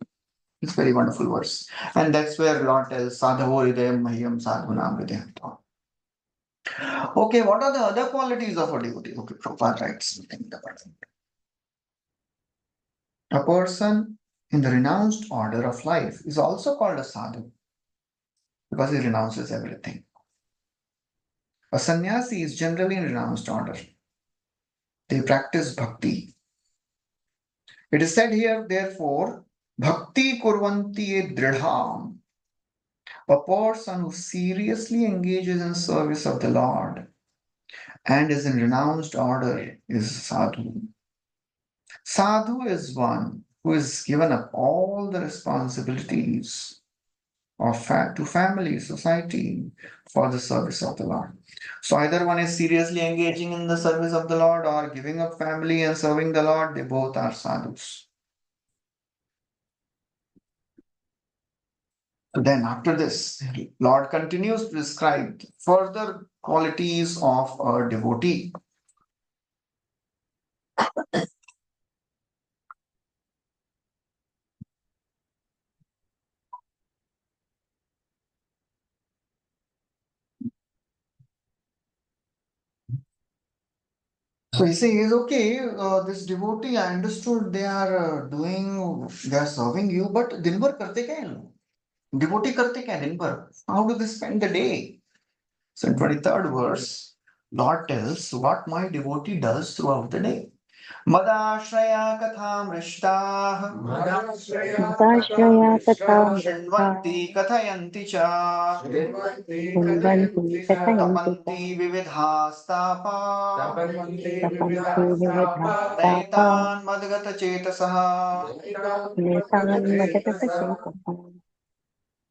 It's a very wonderful verse. And that's where Lord tells Sadhavo hridayam mahyam sadhunam hridayam. Okay, what are the other qualities of a devotee? Okay, Prabhupada writes. A person in the renounced order of life is also called a sadhu because he renounces everything. A sannyasi is generally in renounced order. They practice bhakti. It is said here, therefore, bhakti kurvanti dridham. A person who seriously engages in service of the Lord and is in renounced order is sadhu. Sadhu is one who has given up all the responsibilities of to family, society for the service of the Lord. So either one is seriously engaging in the service of the Lord or giving up family and serving the Lord, they both are sadhus. So then after this, Lord continues to describe further qualities of a devotee. So he says, okay, this devotee, I understood they are serving you, but दिन भर करते क्या हैं लोग? Devotee करते क्या दिन भर? How do they spend the day? So in 23rd verse, Lord tells what my devotee does throughout the day. Madashraya katham rishtaah Madashraya katham Shrinvanti kathayanti cha Shrinvanti kathayanti cha Tapanti vividhastapa Tapanti vividhastapa Naitan madgata chetasaha. Netan madagata chetasa.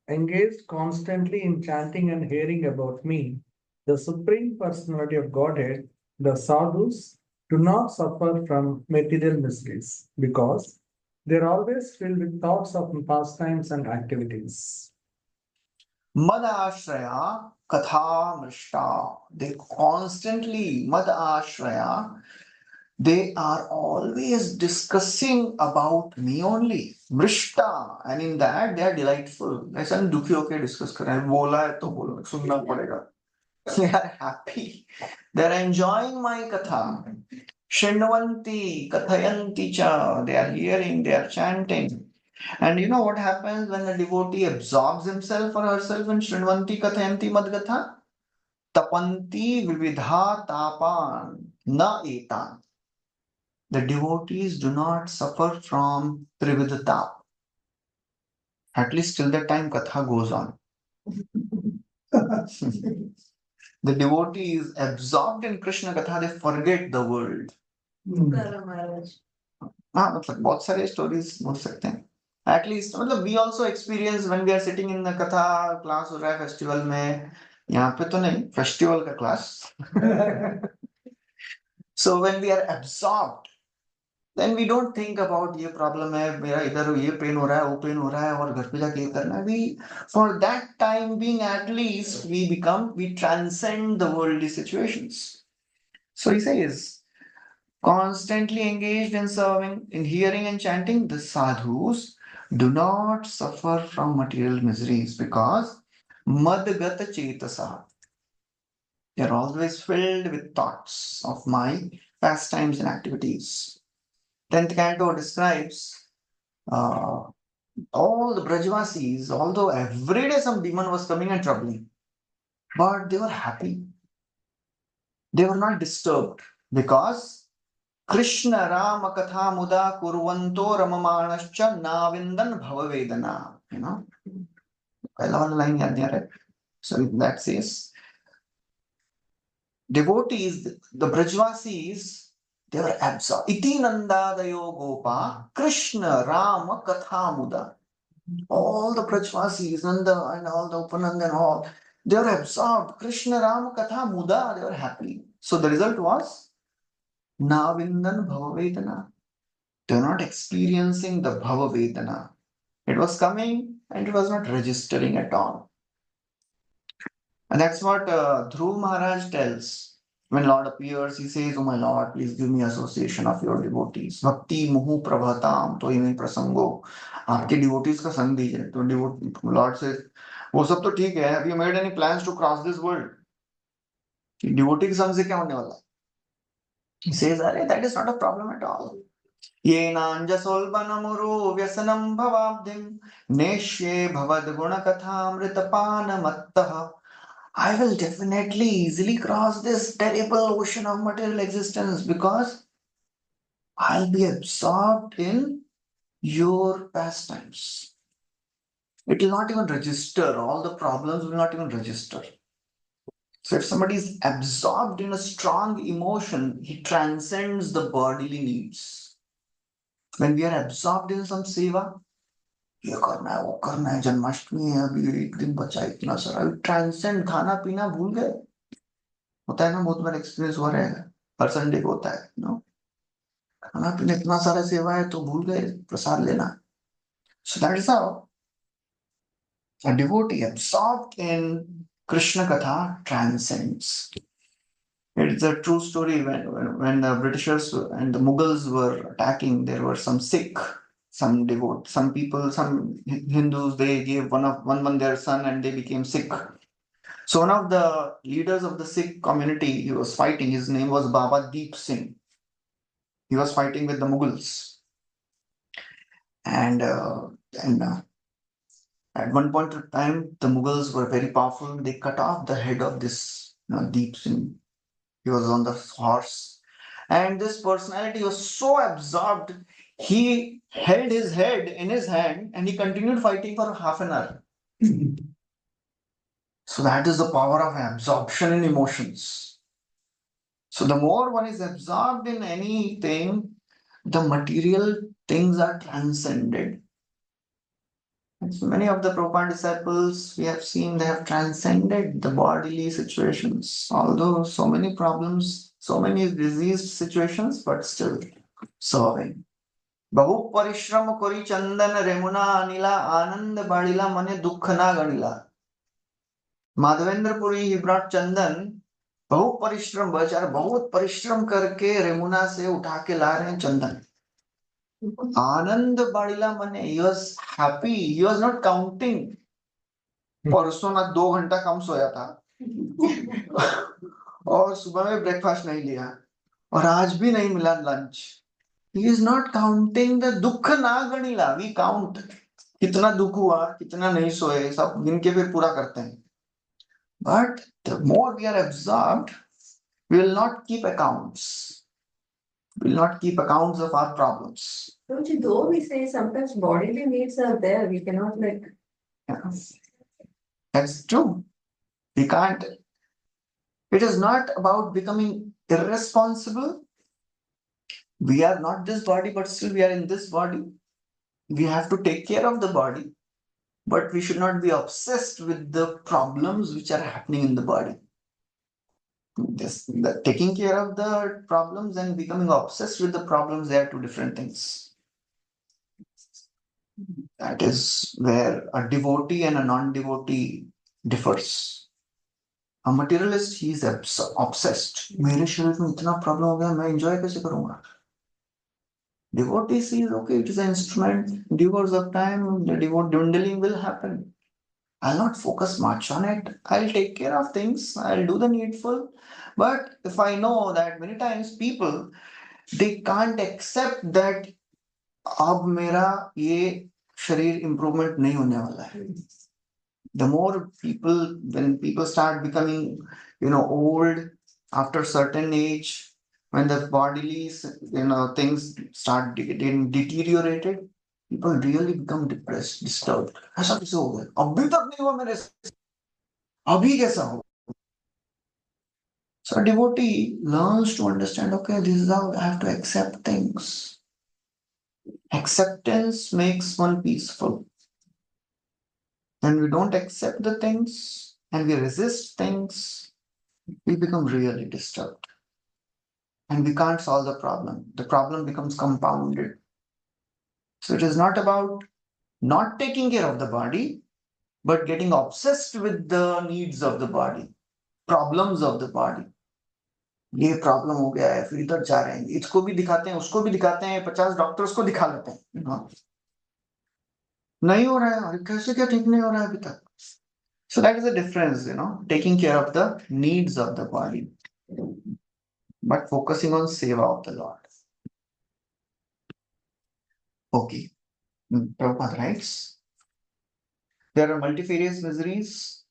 Engaged constantly in chanting and hearing about me, the Supreme Personality of Godhead, the sadhus do not suffer from material miseries because they are always filled with thoughts of pastimes and activities. Mad Ashraya Katha Mrishta. They constantly, Mad Ashraya, they are always discussing about me only. Mrishta. And in that, they are delightful. ऐसा नहीं दुखी होके discuss कर रहे हैं. बोला है तो बोलो, सुनना पड़ेगा. They are happy. They are enjoying my katha. Shinvanti, Kathayanti cha. They are hearing, they are chanting. And you know what happens when a devotee absorbs himself or herself in Srinvanti Kathayanti Madgatha? Tapanti vividha tapan na etan. The devotees do not suffer from trividha. At least till the time Katha goes on. The devotee is absorbed in Krishna Katha, they forget the world. हाँ मतलब बहुत सारे stories बोल सकते हैं at least मतलब we also experience when we are sitting in the katha class हो रहा है फेस्टिवल में यहाँ पे तो नहीं फेस्टिवल का class so when we are absorbed then we don't think about ये प्रॉब्लम है मेरा इधर ये पेन हो रहा है वो पेन हो रहा है और घर पे जाके ये करना है we for that time being at least we transcend the worldly situations so he says constantly engaged in serving, in hearing and chanting, the sadhus do not suffer from material miseries because madgata chetasa. They are always filled with thoughts of my pastimes and activities. 10th canto describes all the Brajvasis, although every day some demon was coming and troubling, but they were happy. They were not disturbed because Krishna Ram कथा मुदा कुर्वन्तो रममाणश्च नाविन्दन् भववेदना. You know, पहला वाला line याद नहीं आ रहा है. So that says, devotees, the Brajvasis, they were absorbed. Iti nandadayo gopa Krishna Rama katha muda. All the Brajvasis, Nanda and all the Upananda and all, they were absorbed. Krishna Rama katha muda, they were happy. So the result was navindan bhavavedana. They were not experiencing the bhava vedana. It was coming and it was not registering at all. And that's what Dhruv Maharaj tells. When Lord appears, he says, "Oh my Lord, please give me association of your devotees. Bhakti muhu prabhatam to ime prasango." आपके devotees का संग दीजिए. तो Lord says, वो सब तो ठीक है. Have you made any plans to cross this world? Devotee के संग से क्या होने वाला? He says, "अरे, that is not a problem at all." येनाञ्जसोल्बनमुरु व्यसनं भवाब्धिं नेष्ये भवद्गुणकथामृतपानमत्तः. I will definitely easily cross this terrible ocean of material existence because I'll be absorbed in your pastimes. It will not even register. All the problems will not even register. So if somebody is absorbed in a strong emotion, he transcends the bodily needs. When we are absorbed in some seva, ये करना है वो करना है जन्माष्टमी है अभी एक दिन बचा इतना सारा ट्रांसेंड खाना पीना भूल गए होता है ना बहुत बार एक्सपीरियंस हुआ रहेगा हर संडे को होता है नो खाना पीना इतना सारा सेवा है तो भूल गए प्रसाद लेना so that is how a devotee absorbed in Krishna Katha transcends. It's a true story when the Britishers and the Mughals were attacking, there were some Sikh, some devote, some people, some Hindus, they gave one their son and they became Sikh. So one of the leaders of the Sikh community, he was fighting, his name was Baba Deep Singh. He was fighting with the Mughals. And at one point of time, the Mughals were very powerful. They cut off the head of this Deep Singh. He was on the horse. And this personality was so absorbed, he held his head in his hand and he continued fighting for half an hour. So that is the power of absorption in emotions. So the more one is absorbed in anything, the material things are transcended. And so many of the Prabhupada disciples, we have seen they have transcended the bodily situations. Although so many problems, so many diseased situations, but still serving. Bahu parishram kori chandan remuna anila anand badila mane dukha na ganila. Madhavendrapuri he brought chandan, बहुत परिश्रम, बेचारे बहुत परिश्रम करके रेमुना से उठा के ला रहे हैं चंदन। आनंद बाड़ीला मने, he was happy, he was not counting। परसों ना 2 घंटा कम सोया था और सुबह में ब्रेकफास्ट नहीं लिया और आज भी नहीं मिला lunch. He is not counting the दुख ना गणिला, we count कितना दुख हुआ, कितना नहीं सोए, सब गिन के फिर पूरा करते हैं। But the more we are absorbed, we will not keep accounts. We will not keep accounts of our problems. Don't you, though we say sometimes bodily needs are there, we cannot like. Yeah. That's true. We can't. It is not about becoming irresponsible. We are not this body, but still we are in this body. We have to take care of the body, but we should not be obsessed with the problems which are happening in the body. Taking care of the problems and becoming obsessed with the problems, they are two different things. That is where a devotee and a non-devotee differs. A materialist, he is obsessed. मेरे शरीर में इतना problem हो गया, मैं enjoy कैसे करूँगा? Devotee sees, okay, it is an instrument. Due course of time, the dwindling will happen. I'll not focus much on it. I'll take care of things. I'll do the needful. But if I know that many times people, they can't accept that अब मेरा ये शरीर improvement नहीं होने वाला है. The more people, when people start becoming, old after certain age, when the bodily, things start getting deteriorated, people really become depressed, disturbed. ऐसा कैसे हो गया? अभी तक नहीं हुआ मेरे से, अभी कैसा हो? So a devotee learns to understand, okay, this is how I have to accept things. Acceptance makes one peaceful. When we don't accept the things and we resist things, we become really disturbed. And we can't solve the problem. The problem becomes compounded. So it is not about not taking care of the body, but getting obsessed with the needs of the body, problems of the body. ये problem हो गया है, फिर इधर जा रहे हैं, इसको भी दिखाते हैं, उसको भी दिखाते हैं, 50 डॉक्टर्स को दिखा लेते हैं, नहीं हो रहा है, अरे कैसे क्या ठीक नहीं हो रहा है अभी तक? So that is the difference, taking care of the needs of the body, but focusing on seva of the Lord. Okay. Prabhupada writes, there are multifarious miseries,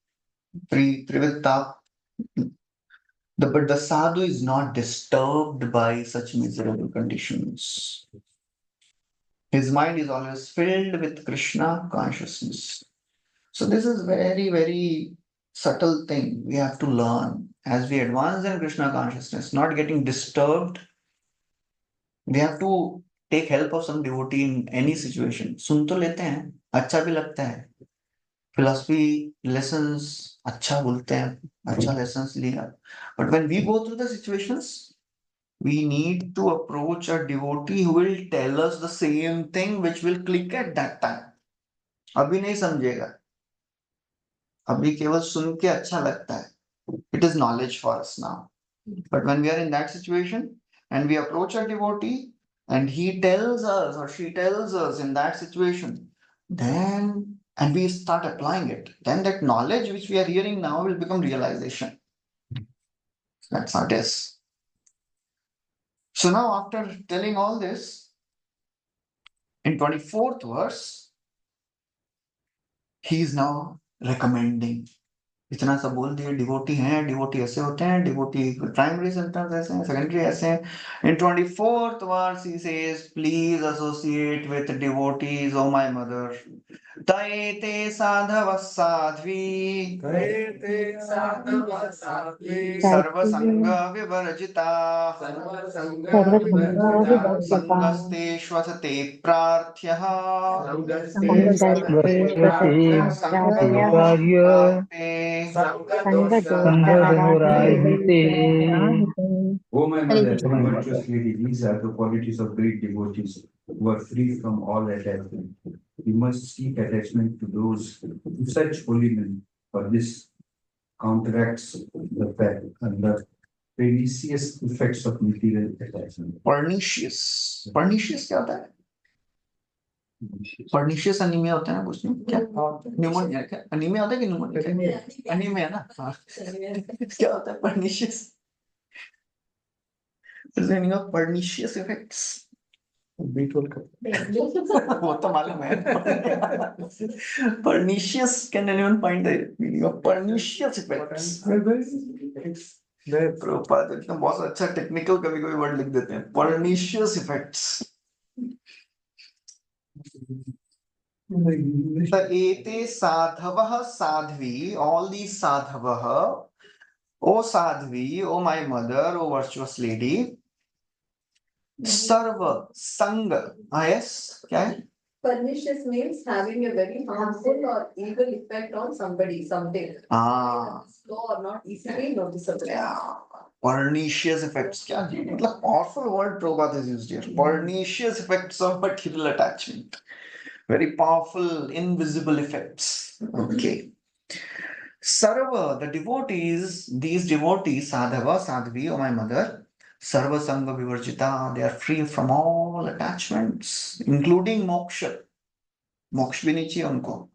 Trivita, but the sadhu is not disturbed by such miserable conditions. His mind is always filled with Krishna consciousness. So this is very, very subtle thing we have to learn as we advance in Krishna consciousness, not getting disturbed. We have to take help of some devotee in any situation. सुन तो लेते हैं, अच्छा भी लगता है. Philosophy lessons, अच्छा बोलते हैं, अच्छा lessons लिया. But when we go through the situations, we need to approach a devotee who will tell us the same thing which will click at that time. अभी नहीं समझेगा. अभी केवल सुन के अच्छा लगता है. It is knowledge for us now. But when we are in that situation and we approach a devotee and he tells us or she tells us in that situation, then and we start applying it, then that knowledge which we are hearing now will become realization. That's how it is. So now after telling all this, in 24th verse, he is now recommending. इतना सब बोल दिया, devotee हैं, devotee ऐसे होते हैं, devotee primary symptoms ऐसे हैं, सेकेंडरी ऐसे हैं. In 24th verse he says, please associate with devotees, O my mother. Taete sadhava sadhvi sarvasanga vivarjita sangasteshvasate prarthyah वर्षते संगदर्शेष्वतते कार्य संगदोषरहिते. Oh my mother, virtuous lady, these are the qualities of great devotees who are free from all attachment. We must seek attachment to those, to such holy men, for this counteracts the pernicious effects of material attachment. Pernicious. Pernicious क्या होता है? Pernicious anemia होता है ना कुछ नहीं क्या? Pneumonia क्या? Anemia होता है कि pneumonia? Anemia ना? हाँ. क्या होता है pernicious? What is the meaning of pernicious effects? वो तो मालूम है. Pernicious, can anyone find the meaning of pernicious effects? Prabhupada इतना बहुत अच्छा टेक्निकल कभी कभी वर्ड लिख देते हैं. Pernicious effects. एते साधवः Sadhvi, all these sadhavah, O sadhvi, O my mother, O virtuous lady, sarva sang, yes, क्या है? Pernicious means having a very harmful or evil effect on somebody, something. Slow or not easily noticeable. Yeah. Pernicious effects, क्या जी? मतलब powerful word Prabhupada has used here. Pernicious effects of material attachment. Very powerful, invisible effects. Okay. Sarva, the devotees, these devotees, Sadhava, Sadhvi, O my mother, Sarva Sangha Vivarjita, they are free from all attachments, including moksha. Moksha भी नहीं चाहिए उनको.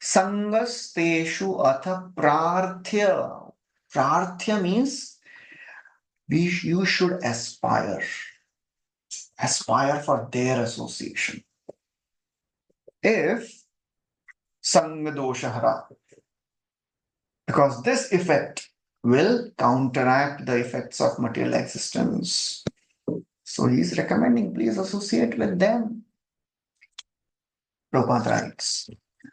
Sangasteshu atha prarthya. Prarthya means you should aspire. Aspire for their association. If Sangha dosha hara, because this effect will counteract the effects of material existence. So he's recommending, please associate with them. Prabhupada writes,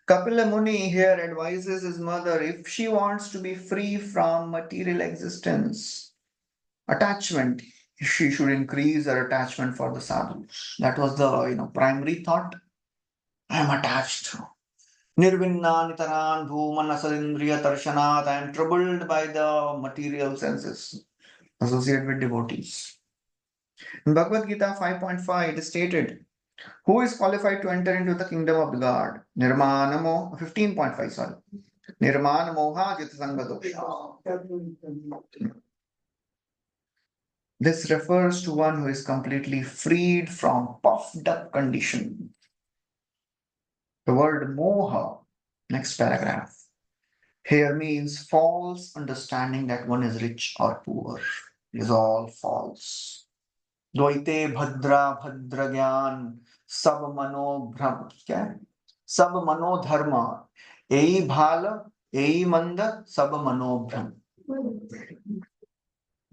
Kapila Muni here advises his mother, if she wants to be free from material existence, attachment, she should increase her attachment for the sadhus. That was the primary thought. I am attached. Nirvinna nitaran bhuman asadindriya tarshanat. I am troubled by the material senses. Associate with devotees. In Bhagavad Gita 5.5, it is stated, who is qualified to enter into the kingdom of the God? Nirmanamo, 15.5, sorry. Nirman moha jitasanga dosha. This refers to one who is completely freed from puffed up condition. The word moha, next paragraph, here means false understanding that one is rich or poor. It is all false. Dvaite bhadra bhadra gyan sab mano bhram. क्या है? सब मनो धर्म यही भाल यही मंद सब मनोभ्रम.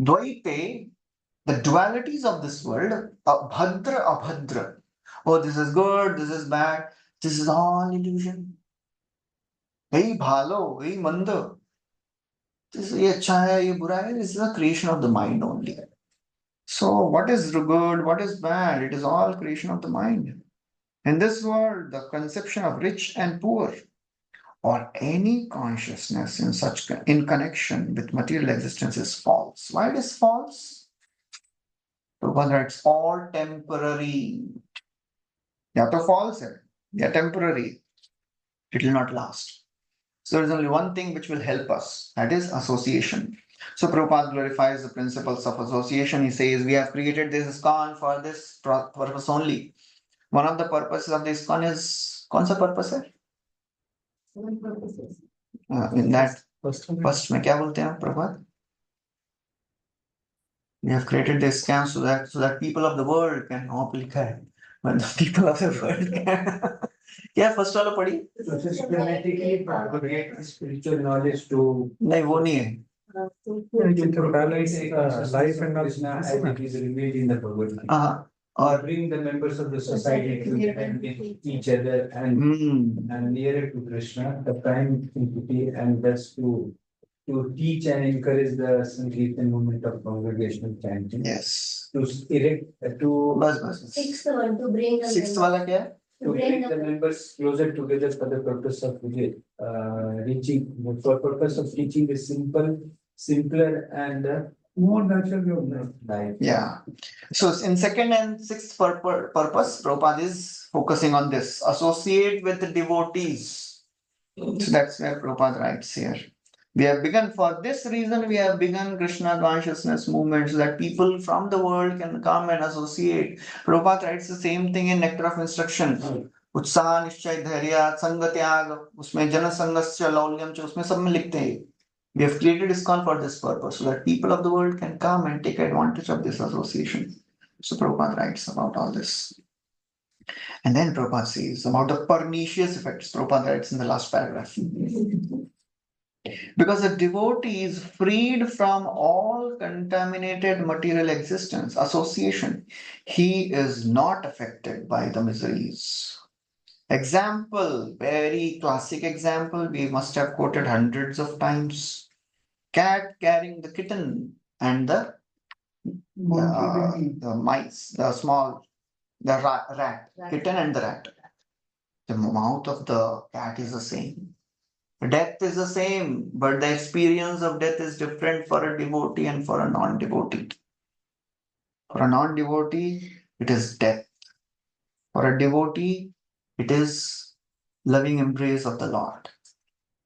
Dvaite, the dualities of this world, bhadra abhadra. Oh, this is good, this is bad, this is all illusion. यही भालो यही मंद, ये अच्छा है ये बुरा है, this is a creation of the mind only. So what is good, what is bad, it is all creation of the mind. In this world, the conception of rich and poor or any consciousness in connection with material existence is false. Why it is false? Because it's all temporary. या तो false है, या temporary. It will not last. So there is only one thing which will help us, that is association. So Prabhupada glorifies the principles of association. He says, we have created this ISKCON for this purpose only. One of the purposes of the ISKCON is, कौन सा purpose है? In that first में क्या बोलते हैं प्रभात? We have created this ISKCON so that people of the world can know. लिखा है, but the people of the world can. क्या first वाला पढ़ी? Systematically propagate spiritual knowledge to. नहीं वो नहीं है. To balance life and Krishna as it is revealed in the Bhagavad Gita. Or bring the members of the society together with each other and nearer to Krishna, the prime entity, and thus to teach and encourage the Sankirtan movement of congregational chanting. Yes. To erect Sixth one, to bring the Sixth वाला क्या है? to bring the members closer together for the purpose of reaching, for purpose of teaching the simpler and more natural way of life. Yeah. So in second and sixth purpose, Prabhupada is focusing on this. Associate with the devotees. So that's where Prabhupada writes here. We have begun, for this reason, we have begun Krishna consciousness movement so that people from the world can come and associate. Prabhupada writes the same thing in Nectar of Instruction. उत्साह निश्चय धैर्य संग त्याग उसमें जन संगस्य लौल्यम च उसमें सब में लिखते हैं. We have created ISKCON for this purpose so that people of the world can come and take advantage of this association. So Prabhupada writes about all this. And then Prabhupada says about the pernicious effects. Prabhupada writes in the last paragraph. Because a devotee is freed from all contaminated material existence, association, he is not affected by the miseries. Example, very classic example, we must have quoted hundreds of times. Cat carrying the kitten and the mice, the rat, kitten and the rat. The mouth of the cat is the same. Death is the same, but the experience of death is different for a devotee and for a non-devotee. For a non-devotee, it is death. For a devotee, it is loving embrace of the Lord.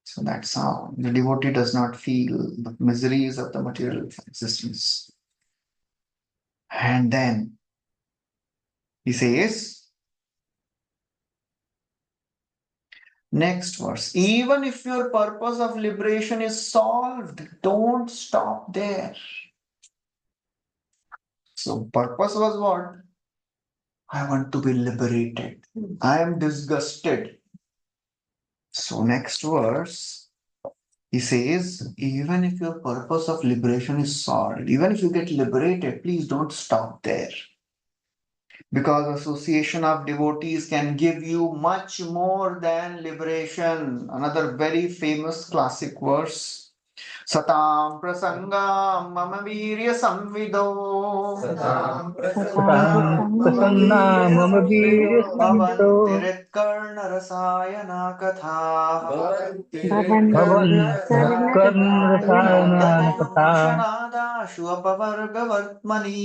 So that's how the devotee does not feel the miseries of the material existence. And then he says, next verse, even if your purpose of liberation is solved, don't stop there. So purpose was what? I want to be liberated. I am disgusted. So next verse, he says, even if your purpose of liberation is solved, even if you get liberated, please don't stop there. Because association of devotees can give you much more than liberation. Another very famous classic verse. Satam prasangam mama virya samvido. सतां प्रसन्ना मम वीर्यसंवितो Bhavantiritkarna rasayana katha. भवन्तः कर्णरसायनानि तथा Tanushanadashu apavargavartmani.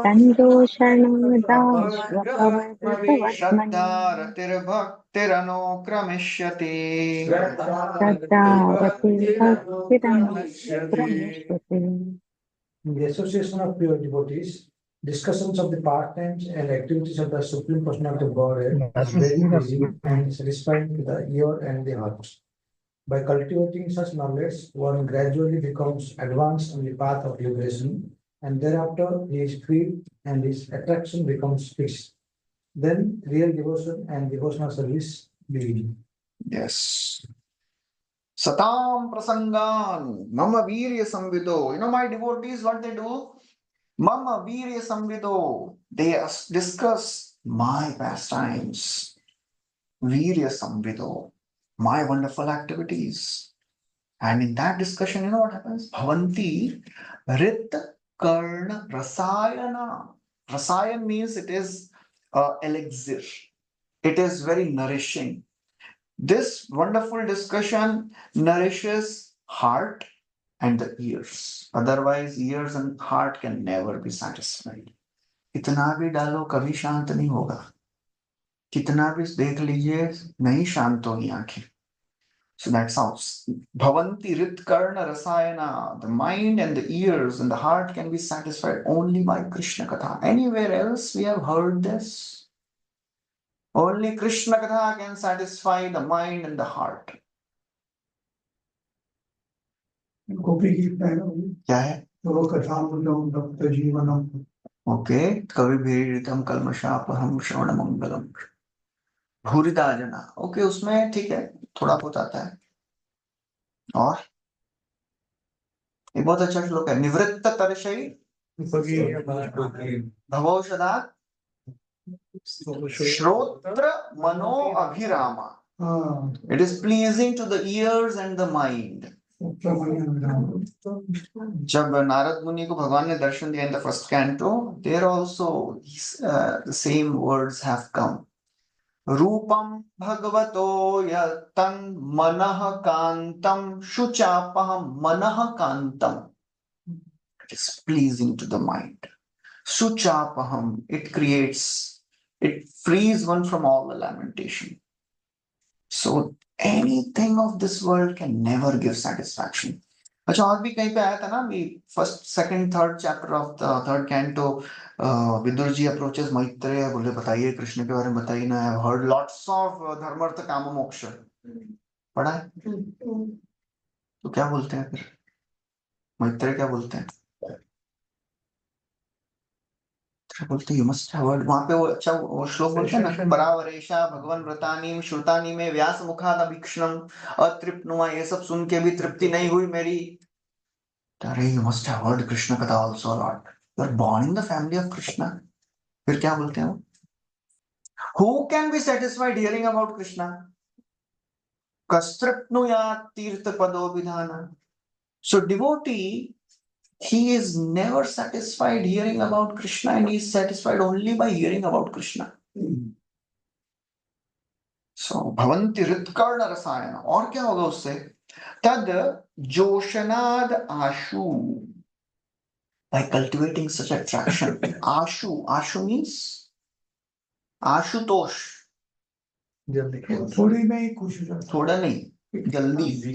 तन्दोषणदाश्वपवर्गवर्त्मनि Shraddharatirabhaktiranokrameshyate. श्रद्धावतीर्भक्तिरनुक्रमिष्यति. In the association of pure devotees, discussions of the pastimes and activities of the Supreme Personality of Godhead is very pleasing and satisfying to the ear and the heart. By cultivating such knowledge, one gradually becomes advanced on the path of liberation, and thereafter he is freed and his attraction becomes fixed. Then real devotion and devotional service begin. Yes. Satam prasangan, mama virya samvido. You know my devotees, what they do? Mama virya samvido. They discuss my pastimes. Virya samvido, my wonderful activities. And in that discussion, you know what happens? Bhavanti rit karna rasayana. Rasayan means it is elixir. It is very nourishing. This wonderful discussion nourishes heart and the ears. Otherwise, ears and heart can never be satisfied. कितना भी डालो कभी शांत नहीं होगा. कितना भी देख लीजिए नहीं शांत होगी आंखें. So that's how Bhavanti Ritkarna Rasayana, the mind and the ears and the heart can be satisfied only by Krishna Katha. Anywhere else we have heard this. Only Krishna Katha can satisfy the mind and the heart. गोपी गीत है ना, क्या है? तो कथामृतम भक्त जीवनम. Okay, कवि भीड़ितम कल्मषापहम श्रवण मंगलम भूरिदा जना. Okay, उसमें ठीक है, थोड़ा बहुत आता है. और एक बहुत अच्छा श्लोक है, निवृत्त तरशई भवौषधात् श्रोत्र मनो अभिरामा. It is pleasing to the ears and the mind. जब नारद मुनि को भगवान ने दर्शन दिया in the first canto, there also the same words have come. रूपम भगवतो यत्तं मनः कांतं शुचापहं मनः कांतं. It is pleasing to the mind. Suchapaham, it frees one from all the lamentation. So anything of this world can never give satisfaction. अच्छा और भी कहीं पे आया था ना भी first second third chapter of the third canto Vidura ji approaches Maitreya बोले बताइए कृष्ण के बारे में बताइए ना आई हर्ड लॉट्स ऑफ धर्मार्थ काम मोक्ष पढ़ा है तो क्या बोलते हैं फिर मैत्रेय क्या बोलते हैं क्या बोलते हैं यू मस्ट हैव हर्ड वहां पे वो अच्छा वो श्लोक बोलते हैं ना परावरेशा भगवान व्रतानी श्रुतानी में व्यास मुखाद अभीक्षणम अतृप्नुमा ये सब सुन के भी तृप्ति नहीं हुई मेरी अरे you must have heard Krishna katha also a lot you are born in the family of Krishna फिर क्या बोलते हैं वो who can be satisfied hearing about Krishna कस्तृप्नुयात् तीर्थ पदो विधान so devotee he is never satisfied hearing about Krishna and he is satisfied only by hearing about Krishna. So भवन्ति हृत्कर्ण रसायन और क्या होगा उससे तद जोशनाद आशु by cultivating such attraction ashu means Ashutosh थोड़ी में ही खुश हो जाता थोड़ा नहीं जल्दी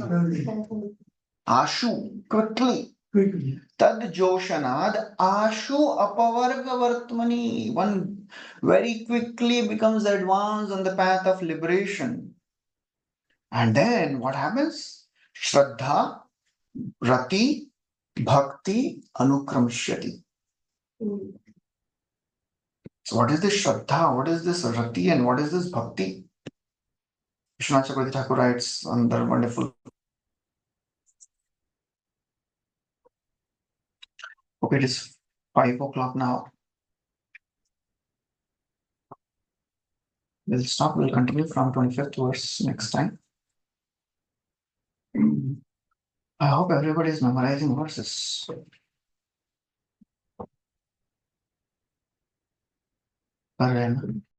आशु quickly तद जोशनाद आशु अपवर्ग वर्तमनि one very quickly becomes advanced on the path of liberation and then what happens shraddha rati bhakti anukramshyati so what is this shraddha what is this rati and what is this bhakti Vishwanath Chakravarti Thakur writes on the wonderful okay it is 5 o'clock now. We'll stop. We'll continue from 25th verse next time. I hope everybody is memorizing verses. कर रहे हैं ना?